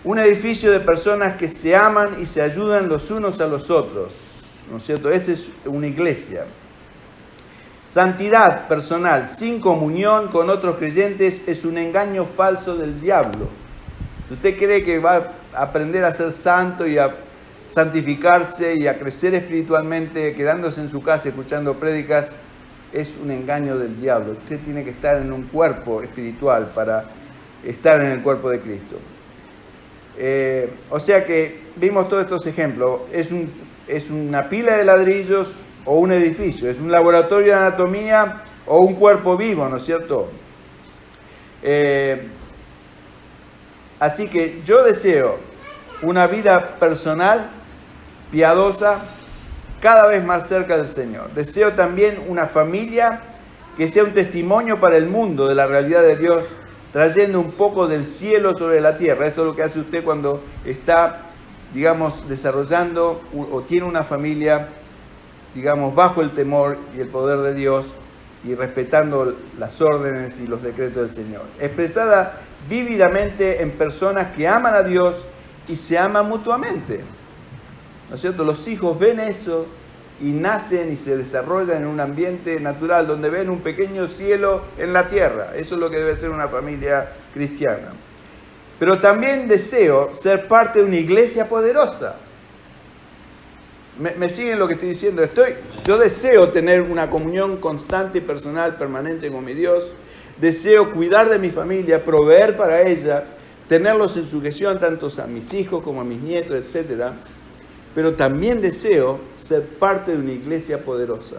un edificio de personas que se aman y se ayudan los unos a los otros, ¿no es cierto? Esta es una iglesia. Santidad personal sin comunión con otros creyentes es un engaño falso del diablo. Si usted cree que va a aprender a ser santo y a santificarse y a crecer espiritualmente, quedándose en su casa escuchando prédicas, es un engaño del diablo. Usted tiene que estar en un cuerpo espiritual para estar en el cuerpo de Cristo. O sea que vimos todos estos ejemplos. Es una pila de ladrillos o un edificio, es un laboratorio de anatomía o un cuerpo vivo, ¿no es cierto? Así que yo deseo una vida personal, piadosa, cada vez más cerca del Señor. Deseo también una familia que sea un testimonio para el mundo de la realidad de Dios, trayendo un poco del cielo sobre la tierra. Eso es lo que hace usted cuando está, digamos, desarrollando o tiene una familia, digamos, bajo el temor y el poder de Dios y respetando las órdenes y los decretos del Señor. Expresada vívidamente en personas que aman a Dios y se aman mutuamente. ¿No es cierto? Los hijos ven eso y nacen y se desarrollan en un ambiente natural donde ven un pequeño cielo en la tierra. Eso es lo que debe ser una familia cristiana. Pero también deseo ser parte de una iglesia poderosa. ¿Me siguen lo que estoy diciendo? Yo deseo tener una comunión constante, personal, permanente con mi Dios. Deseo cuidar de mi familia, proveer para ella, tenerlos en sujeción tanto a mis hijos como a mis nietos, etc. Pero también deseo ser parte de una iglesia poderosa.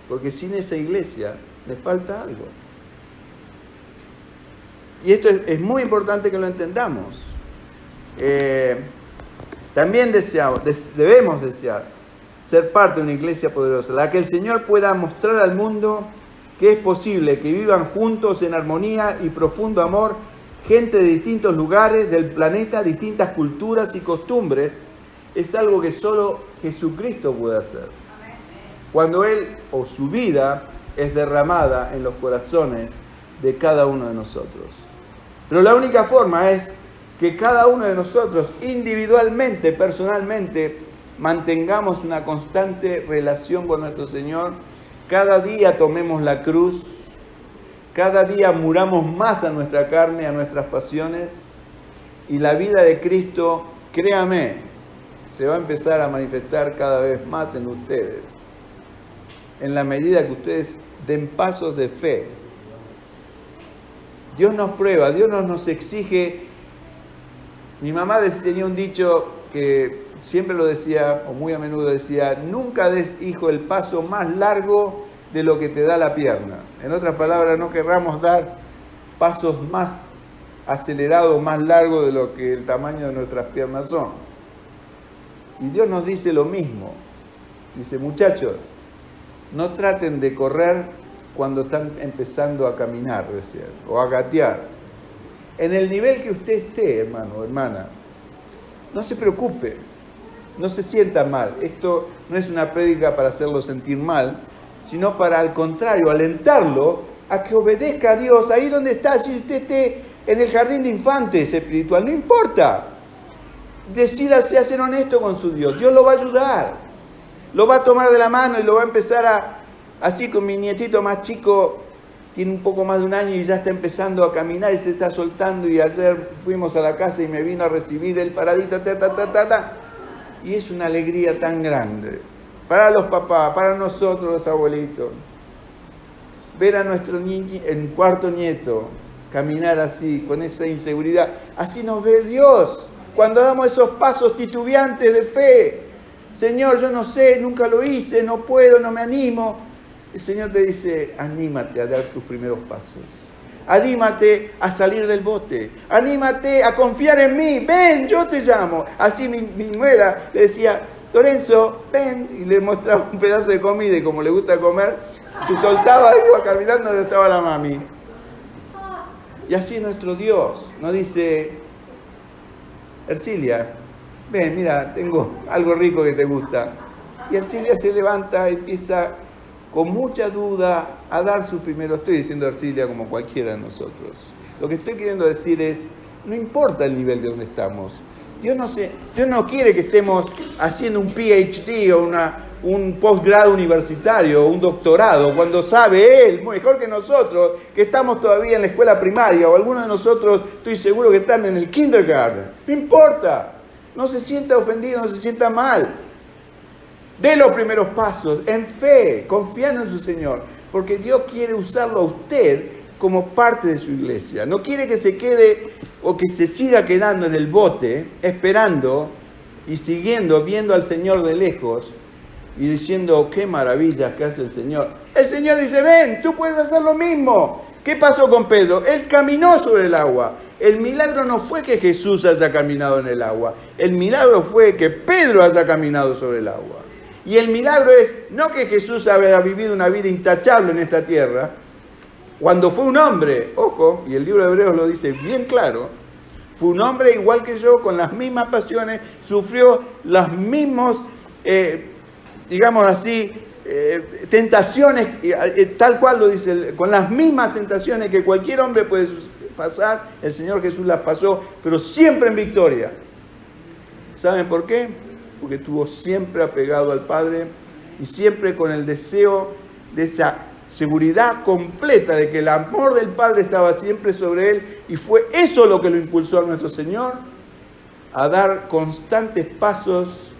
Porque sin esa iglesia me falta algo. Y esto es muy importante que lo entendamos. También debemos desear ser parte de una iglesia poderosa, la que el Señor pueda mostrar al mundo que es posible que vivan juntos en armonía y profundo amor, gente de distintos lugares del planeta, distintas culturas y costumbres. Es algo que solo Jesucristo puede hacer. Cuando Él o su vida es derramada en los corazones de cada uno de nosotros. Pero la única forma es que cada uno de nosotros individualmente, personalmente, mantengamos una constante relación con nuestro Señor. Cada día tomemos la cruz, cada día muramos más a nuestra carne, a nuestras pasiones, y la vida de Cristo, créame, se va a empezar a manifestar cada vez más en ustedes, en la medida que ustedes den pasos de fe. Dios nos prueba, Dios nos exige. Mi mamá tenía un dicho que siempre lo decía, o muy a menudo decía: nunca des, hijo, el paso más largo de lo que te da la pierna. En otras palabras, no querramos dar pasos más acelerados, más largos de lo que el tamaño de nuestras piernas son. Y Dios nos dice lo mismo. Dice: muchachos, no traten de correr cuando están empezando a caminar recién, o a gatear. En el nivel que usted esté, hermano o hermana, no se preocupe, no se sienta mal. Esto no es una prédica para hacerlo sentir mal, sino para, al contrario, alentarlo a que obedezca a Dios ahí donde está. Si usted esté en el jardín de infantes espiritual, no importa. Decídase a ser honesto con su Dios. Dios lo va a ayudar. Lo va a tomar de la mano y lo va a empezar a... Así con mi nietito más chico, tiene un poco más de un año y ya está empezando a caminar y se está soltando. Y ayer fuimos a la casa y me vino a recibir el paradito, y es una alegría tan grande para los papás, para nosotros los abuelitos, ver a nuestro cuarto nieto caminar así, con esa inseguridad. Así nos ve Dios cuando damos esos pasos titubeantes de fe. Señor, yo no sé, nunca lo hice, no puedo, no me animo. El Señor te dice: anímate a dar tus primeros pasos. Anímate a salir del bote. Anímate a confiar en mí. Ven, yo te llamo. Así mi nuera le decía: Lorenzo, ven. Y le mostraba un pedazo de comida y como le gusta comer, se soltaba y iba caminando donde estaba la mami. Y así nuestro Dios nos dice: Ercilia, ven, mira, tengo algo rico que te gusta. Y Ercilia se levanta y empieza con mucha duda a dar sus primeros. Estoy diciendo Ercilia como cualquiera de nosotros. Lo que estoy queriendo decir es: no importa el nivel de donde estamos. Dios no quiere que estemos haciendo un PhD o un posgrado universitario o un doctorado, cuando sabe Él, mejor que nosotros, que estamos todavía en la escuela primaria, o algunos de nosotros estoy seguro que están en el kindergarten. No importa. No se sienta ofendido, no se sienta mal. Dé los primeros pasos en fe, confiando en su Señor, porque Dios quiere usarlo a usted como parte de su iglesia. No quiere que se quede o que se siga quedando en el bote, esperando y siguiendo, viendo al Señor de lejos y diciendo, qué maravillas que hace el Señor. El Señor dice, ven, tú puedes hacer lo mismo. ¿Qué pasó con Pedro? Él caminó sobre el agua. El milagro no fue que Jesús haya caminado en el agua. El milagro fue que Pedro haya caminado sobre el agua. Y el milagro es no que Jesús haya vivido una vida intachable en esta tierra, cuando fue un hombre, ojo, y el libro de Hebreos lo dice bien claro, fue un hombre igual que yo, con las mismas pasiones, sufrió las mismas, digamos así, tentaciones, tal cual lo dice, con las mismas tentaciones que cualquier hombre puede pasar, el Señor Jesús las pasó, pero siempre en victoria. ¿Saben por qué? Porque estuvo siempre apegado al Padre y siempre con el deseo de esa seguridad completa de que el amor del Padre estaba siempre sobre él, y fue eso lo que lo impulsó a nuestro Señor a dar constantes pasos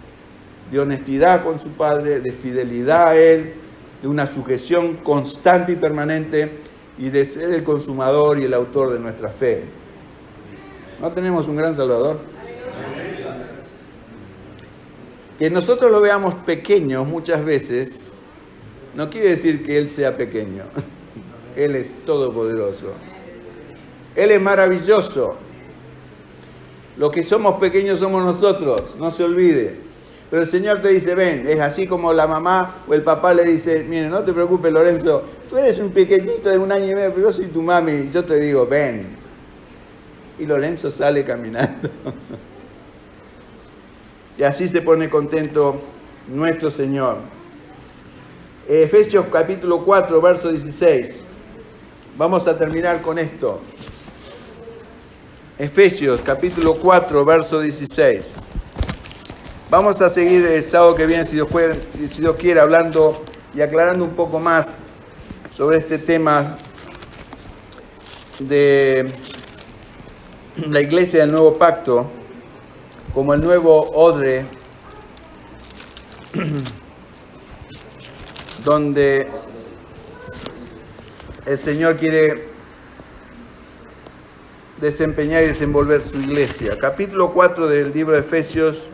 de honestidad con su Padre, de fidelidad a Él, de una sujeción constante y permanente, y de ser el consumador y el autor de nuestra fe. ¿No tenemos un gran Salvador? Que nosotros lo veamos pequeño muchas veces no quiere decir que Él sea pequeño. Él es todopoderoso. Él es maravilloso. Los que somos pequeños somos nosotros, no se olvide. Pero el Señor te dice, ven, es así como la mamá o el papá le dice, mire, no te preocupes, Lorenzo, tú eres un pequeñito de 1 año y medio, pero yo soy tu mami, y yo te digo, ven. Y Lorenzo sale caminando. Y así se pone contento nuestro Señor. Efesios capítulo 4, verso 16. Vamos a terminar con esto. Efesios capítulo 4, verso 16. Vamos a seguir el sábado que viene, si Dios quiere, hablando y aclarando un poco más sobre este tema de la iglesia del nuevo pacto, como el nuevo odre, donde el Señor quiere desempeñar y desenvolver su iglesia. Capítulo 4 del libro de Efesios,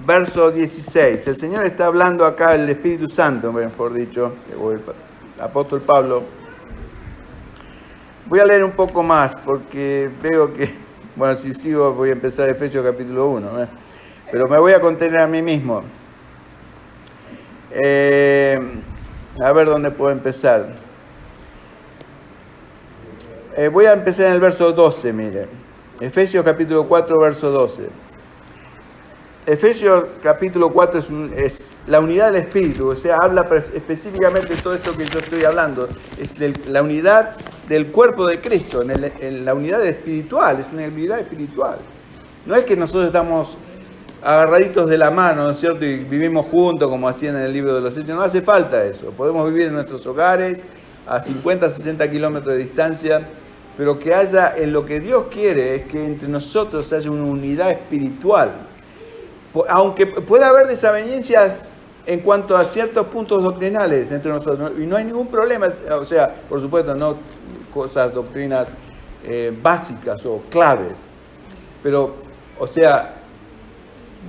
verso 16. El Señor está hablando acá, el Espíritu Santo, mejor dicho, o el apóstol Pablo. Voy a leer un poco más, porque veo que, bueno, si sigo voy a empezar Efesios capítulo 1, pero me voy a contener a mí mismo. A ver dónde puedo empezar. Voy a empezar en el verso 12, mire. Efesios capítulo 4, verso 12. Efesios capítulo 4 es la unidad del Espíritu, o sea, habla específicamente de todo esto que yo estoy hablando. Es de la unidad del cuerpo de Cristo, en la unidad espiritual, es una unidad espiritual. No es que nosotros estamos agarraditos de la mano, ¿no es cierto? Y vivimos juntos como hacían en el libro de los Hechos. No hace falta eso. Podemos vivir en nuestros hogares a 50, 60 kilómetros de distancia, pero que haya, en lo que Dios quiere, es que entre nosotros haya una unidad espiritual. Aunque pueda haber desavenencias en cuanto a ciertos puntos doctrinales entre nosotros, y no hay ningún problema, o sea, por supuesto, no cosas, doctrinas básicas o claves, pero, o sea,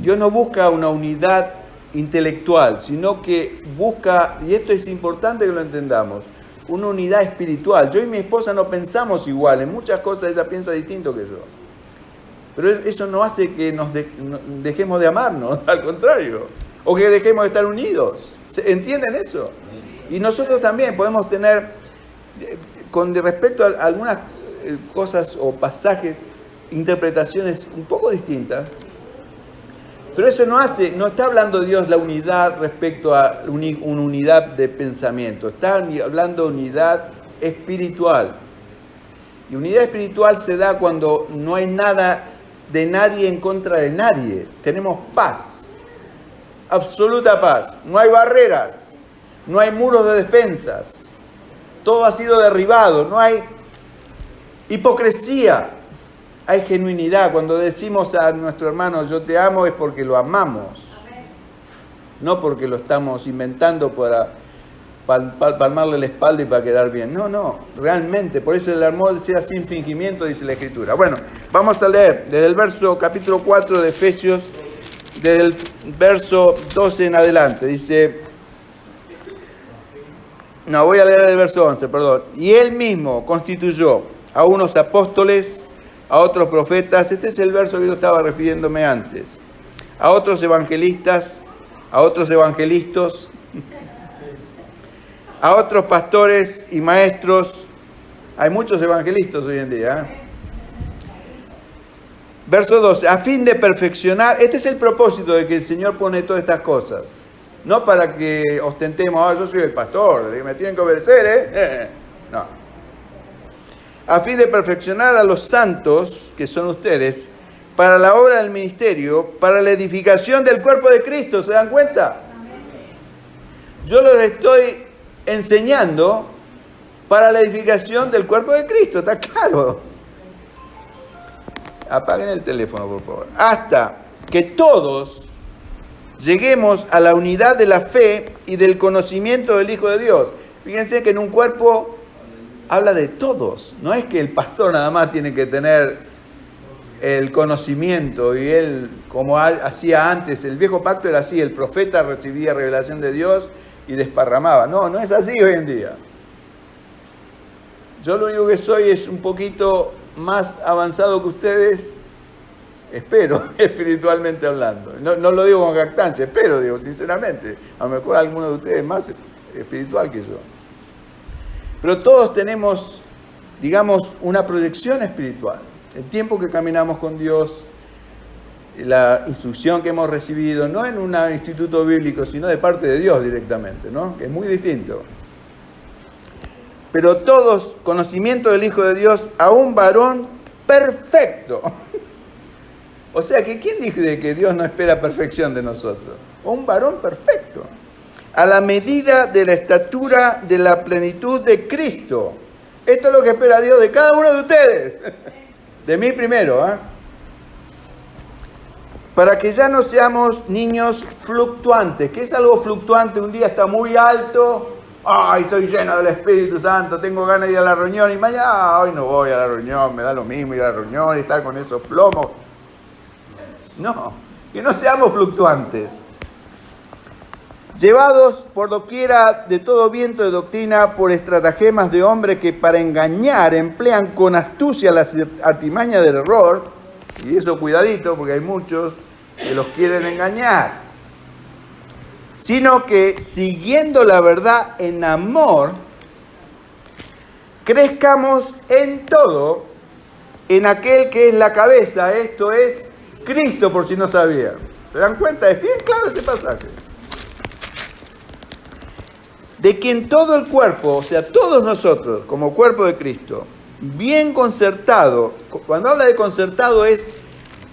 Dios no busca una unidad intelectual, sino que busca, y esto es importante que lo entendamos, una unidad espiritual. Yo y mi esposa no pensamos igual, en muchas cosas ella piensa distinto que yo. Pero eso no hace que nos dejemos de amarnos, al contrario, o que dejemos de estar unidos. ¿Entienden eso? Y nosotros también podemos tener, con respecto a algunas cosas o pasajes, interpretaciones un poco distintas. Pero eso no está hablando Dios la unidad respecto a una unidad de pensamiento. Está hablando de unidad espiritual. Y unidad espiritual se da cuando no hay nada de nadie en contra de nadie. Tenemos paz, absoluta paz. No hay barreras, no hay muros de defensas. Todo ha sido derribado, no hay hipocresía, hay genuinidad. Cuando decimos a nuestro hermano yo te amo es porque lo amamos. No porque lo estamos inventando para palmarle la espalda y para quedar bien. No, realmente. Por eso el amor sea sin fingimiento, dice la Escritura. Bueno, vamos a leer desde el capítulo 4 de Efesios, del verso 12 en adelante. Dice, voy a leer el verso 11, perdón. Y él mismo constituyó a unos apóstoles, a otros profetas. Este es el verso que yo estaba refiriéndome antes. A otros evangelistas, a otros evangelistas, a otros pastores y maestros. Hay muchos evangelistas hoy en día, ¿eh? Verso 12, a fin de perfeccionar. Este es el propósito de que el Señor pone todas estas cosas. No para que ostentemos, yo soy el pastor, me tienen que obedecer, No. A fin de perfeccionar a los santos, que son ustedes, para la obra del ministerio, para la edificación del cuerpo de Cristo. ¿Se dan cuenta? Yo los estoy enseñando para la edificación del cuerpo de Cristo, ¿está claro? Apaguen el teléfono, por favor. Hasta que todos lleguemos a la unidad de la fe y del conocimiento del Hijo de Dios. Fíjense que en un cuerpo habla de todos. No es que el pastor nada más tiene que tener el conocimiento y él, como hacía antes, el viejo pacto era así, el profeta recibía revelación de Dios y desparramaba. No es así hoy en día. Yo lo único que soy es un poquito más avanzado que ustedes, espero, espiritualmente hablando. No lo digo con jactancia, espero, digo sinceramente. A lo mejor alguno de ustedes es más espiritual que yo. Pero todos tenemos, digamos, una proyección espiritual. El tiempo que caminamos con Dios, la instrucción que hemos recibido, no en un instituto bíblico, sino de parte de Dios directamente, ¿no? Que es muy distinto. Pero todos, conocimiento del Hijo de Dios, a un varón perfecto. O sea, que ¿quién dice que Dios no espera perfección de nosotros? Un varón perfecto. A la medida de la estatura de la plenitud de Cristo. Esto es lo que espera Dios de cada uno de ustedes. De mí primero, ¿eh? Para que ya no seamos niños fluctuantes. ¿Qué es algo fluctuante? Un día está muy alto. ¡Ay, estoy lleno del Espíritu Santo! Tengo ganas de ir a la reunión. Y mañana, hoy no voy a la reunión. Me da lo mismo ir a la reunión y estar con esos plomos. No, que no seamos fluctuantes. Llevados por doquiera de todo viento de doctrina, por estratagemas de hombres que para engañar emplean con astucia las artimañas del error. Y eso cuidadito, porque hay muchos que los quieren engañar. Sino que siguiendo la verdad en amor, crezcamos en todo, en aquel que es la cabeza, esto es Cristo, por si no sabían. ¿Se dan cuenta? Es bien claro este pasaje. De quien todo el cuerpo, o sea, todos nosotros, como cuerpo de Cristo, bien concertado. Cuando habla de concertado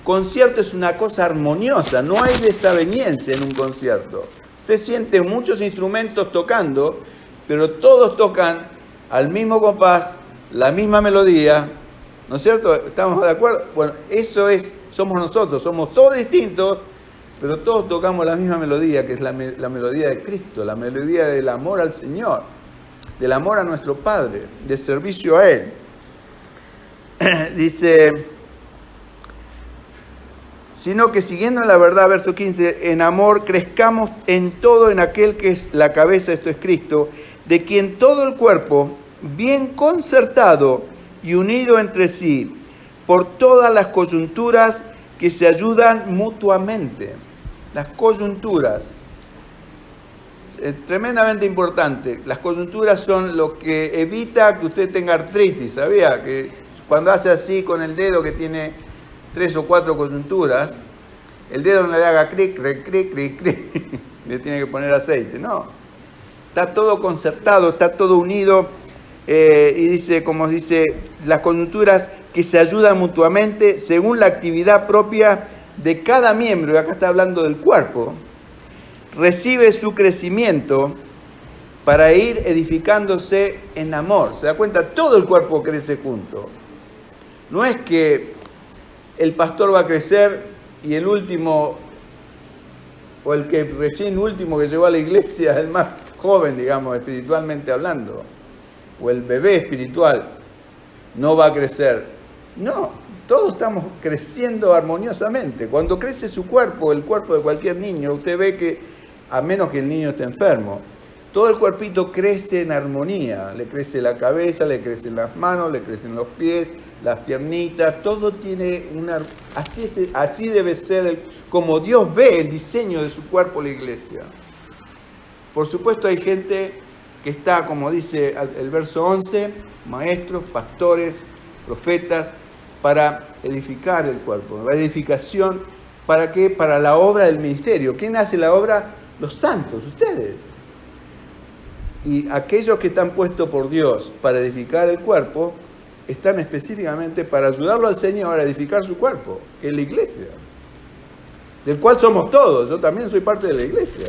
concierto es una cosa armoniosa, no hay desaveniencia en un concierto. Usted siente muchos instrumentos tocando, pero todos tocan al mismo compás, la misma melodía, ¿no es cierto? ¿Estamos de acuerdo? Bueno, eso somos nosotros, somos todos distintos, pero todos tocamos la misma melodía, que es la melodía de Cristo, la melodía del amor al Señor, del amor a nuestro Padre, de servicio a Él. Dice, sino que siguiendo la verdad, verso 15, en amor crezcamos en todo en aquel que es la cabeza, esto es Cristo, de quien todo el cuerpo, bien concertado y unido entre sí, por todas las coyunturas que se ayudan mutuamente. Las coyunturas, es tremendamente importante. Las coyunturas son lo que evita que usted tenga artritis, ¿sabía? Que cuando hace así con el dedo que tiene 3 o 4 coyunturas, el dedo no le haga cric, cric, cric, cric, cric, le tiene que poner aceite, no. Está todo concertado, está todo unido, y dice, como dice, las coyunturas que se ayudan mutuamente según la actividad propia de cada miembro, y acá está hablando del cuerpo, recibe su crecimiento para ir edificándose en amor. ¿Se da cuenta? Todo el cuerpo crece junto. No es que el pastor va a crecer y el último, o el que recién último que llegó a la iglesia, el más joven, digamos, espiritualmente hablando, o el bebé espiritual, no va a crecer. No, todos estamos creciendo armoniosamente. Cuando crece su cuerpo, el cuerpo de cualquier niño, usted ve que, a menos que el niño esté enfermo, todo el cuerpito crece en armonía. Le crece la cabeza, le crecen las manos, le crecen los pies, las piernitas, todo tiene una... Así debe ser como Dios ve el diseño de su cuerpo, la iglesia. Por supuesto hay gente que está, como dice el verso 11, maestros, pastores, profetas, para edificar el cuerpo. La edificación, ¿para qué? Para la obra del ministerio. ¿Quién hace la obra? Los santos, ustedes. Y aquellos que están puestos por Dios para edificar el cuerpo, están específicamente para ayudarlo al Señor a edificar su cuerpo, que es la iglesia, del cual somos todos. Yo también soy parte de la iglesia.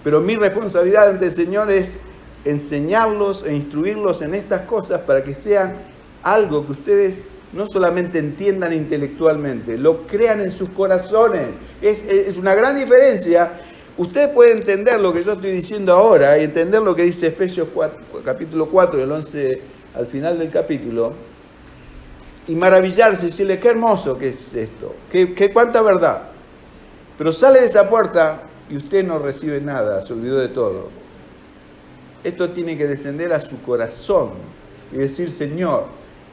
Pero mi responsabilidad ante el Señor es enseñarlos e instruirlos en estas cosas para que sean algo que ustedes no solamente entiendan intelectualmente, lo crean en sus corazones. Es una gran diferencia. Usted puede entender lo que yo estoy diciendo ahora y entender lo que dice Efesios 4, capítulo 4, del 11 al final del capítulo, y maravillarse y decirle, qué hermoso que es esto, qué cuánta verdad. Pero sale de esa puerta y usted no recibe nada, se olvidó de todo. Esto tiene que descender a su corazón y decir, Señor,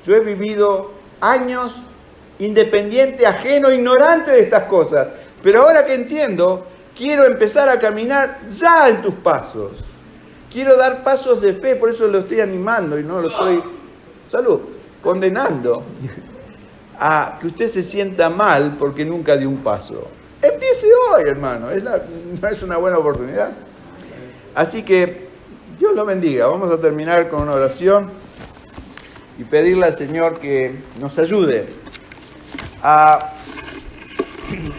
yo he vivido años independiente, ajeno, ignorante de estas cosas, pero ahora que entiendo, quiero empezar a caminar ya en tus pasos. Quiero dar pasos de fe, por eso lo estoy animando y no lo estoy, condenando a que usted se sienta mal porque nunca dio un paso. Empiece hoy, hermano, ¿no es una buena oportunidad? Así que Dios lo bendiga. Vamos a terminar con una oración y pedirle al Señor que nos ayude a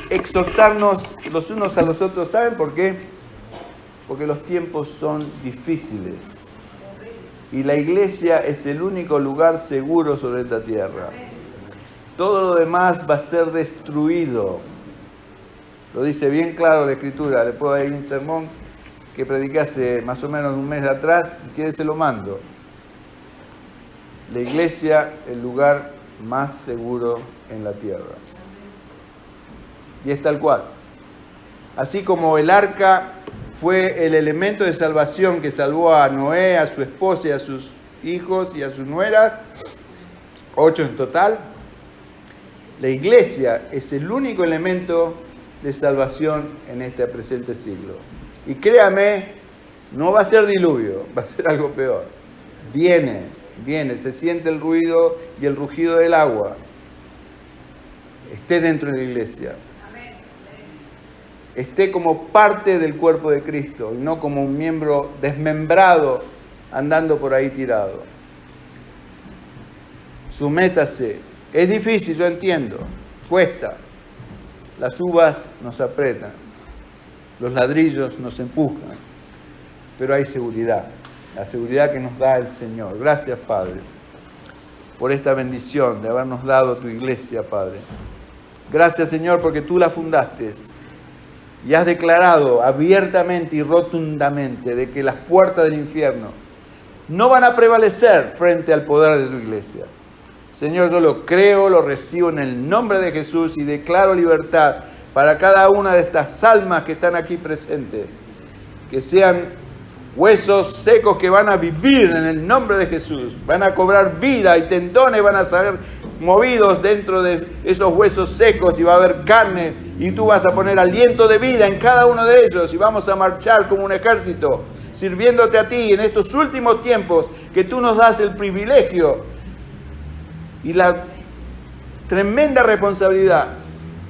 exhortarnos los unos a los otros. ¿Saben por qué? Porque los tiempos son difíciles y la iglesia es el único lugar seguro sobre esta tierra. Todo lo demás va a ser destruido. Lo dice bien claro la Escritura. Le puedo dar un sermón que prediqué hace más o menos un mes atrás, si quiere se lo mando. La iglesia, el lugar más seguro en la tierra. Y es tal cual. Así como el arca fue el elemento de salvación que salvó a Noé, a su esposa y a sus hijos y a sus nueras, 8 en total, la iglesia es el único elemento de salvación en este presente siglo. Y créame, no va a ser diluvio, va a ser algo peor. Viene, se siente el ruido y el rugido del agua. Esté dentro de la iglesia. Esté como parte del cuerpo de Cristo y no como un miembro desmembrado andando por ahí tirado. Sumétase. Es difícil, yo entiendo. Cuesta. Las uvas nos apretan. Los ladrillos nos empujan. Pero hay seguridad. La seguridad que nos da el Señor. Gracias, Padre, por esta bendición de habernos dado tu iglesia, Padre. Gracias, Señor, porque tú la fundaste. Y has declarado abiertamente y rotundamente de que las puertas del infierno no van a prevalecer frente al poder de tu iglesia. Señor, yo lo creo, lo recibo en el nombre de Jesús y declaro libertad para cada una de estas almas que están aquí presentes. Que sean huesos secos que van a vivir en el nombre de Jesús. Van a cobrar vida y tendones van a ser movidos dentro de esos huesos secos y va a haber carne y tú vas a poner aliento de vida en cada uno de ellos y vamos a marchar como un ejército sirviéndote a ti en estos últimos tiempos que tú nos das el privilegio y la tremenda responsabilidad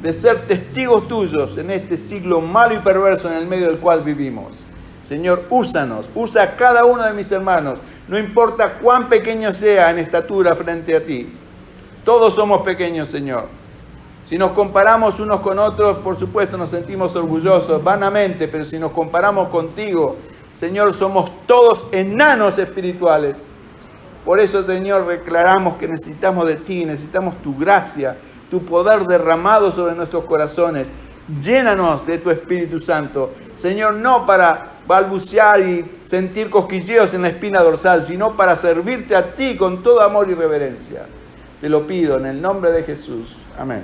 de ser testigos tuyos en este siglo malo y perverso en el medio del cual vivimos. Señor, úsanos, usa a cada uno de mis hermanos, no importa cuán pequeño sea en estatura frente a ti. Todos somos pequeños, Señor. Si nos comparamos unos con otros, por supuesto nos sentimos orgullosos, vanamente, pero si nos comparamos contigo, Señor, somos todos enanos espirituales. Por eso, Señor, declaramos que necesitamos de ti, necesitamos tu gracia tu poder derramado sobre nuestros corazones. Llénanos de tu Espíritu Santo, Señor, no para balbucear y sentir cosquilleos en la espina dorsal, sino para servirte a ti con todo amor y reverencia. Te lo pido en el nombre de Jesús. Amén.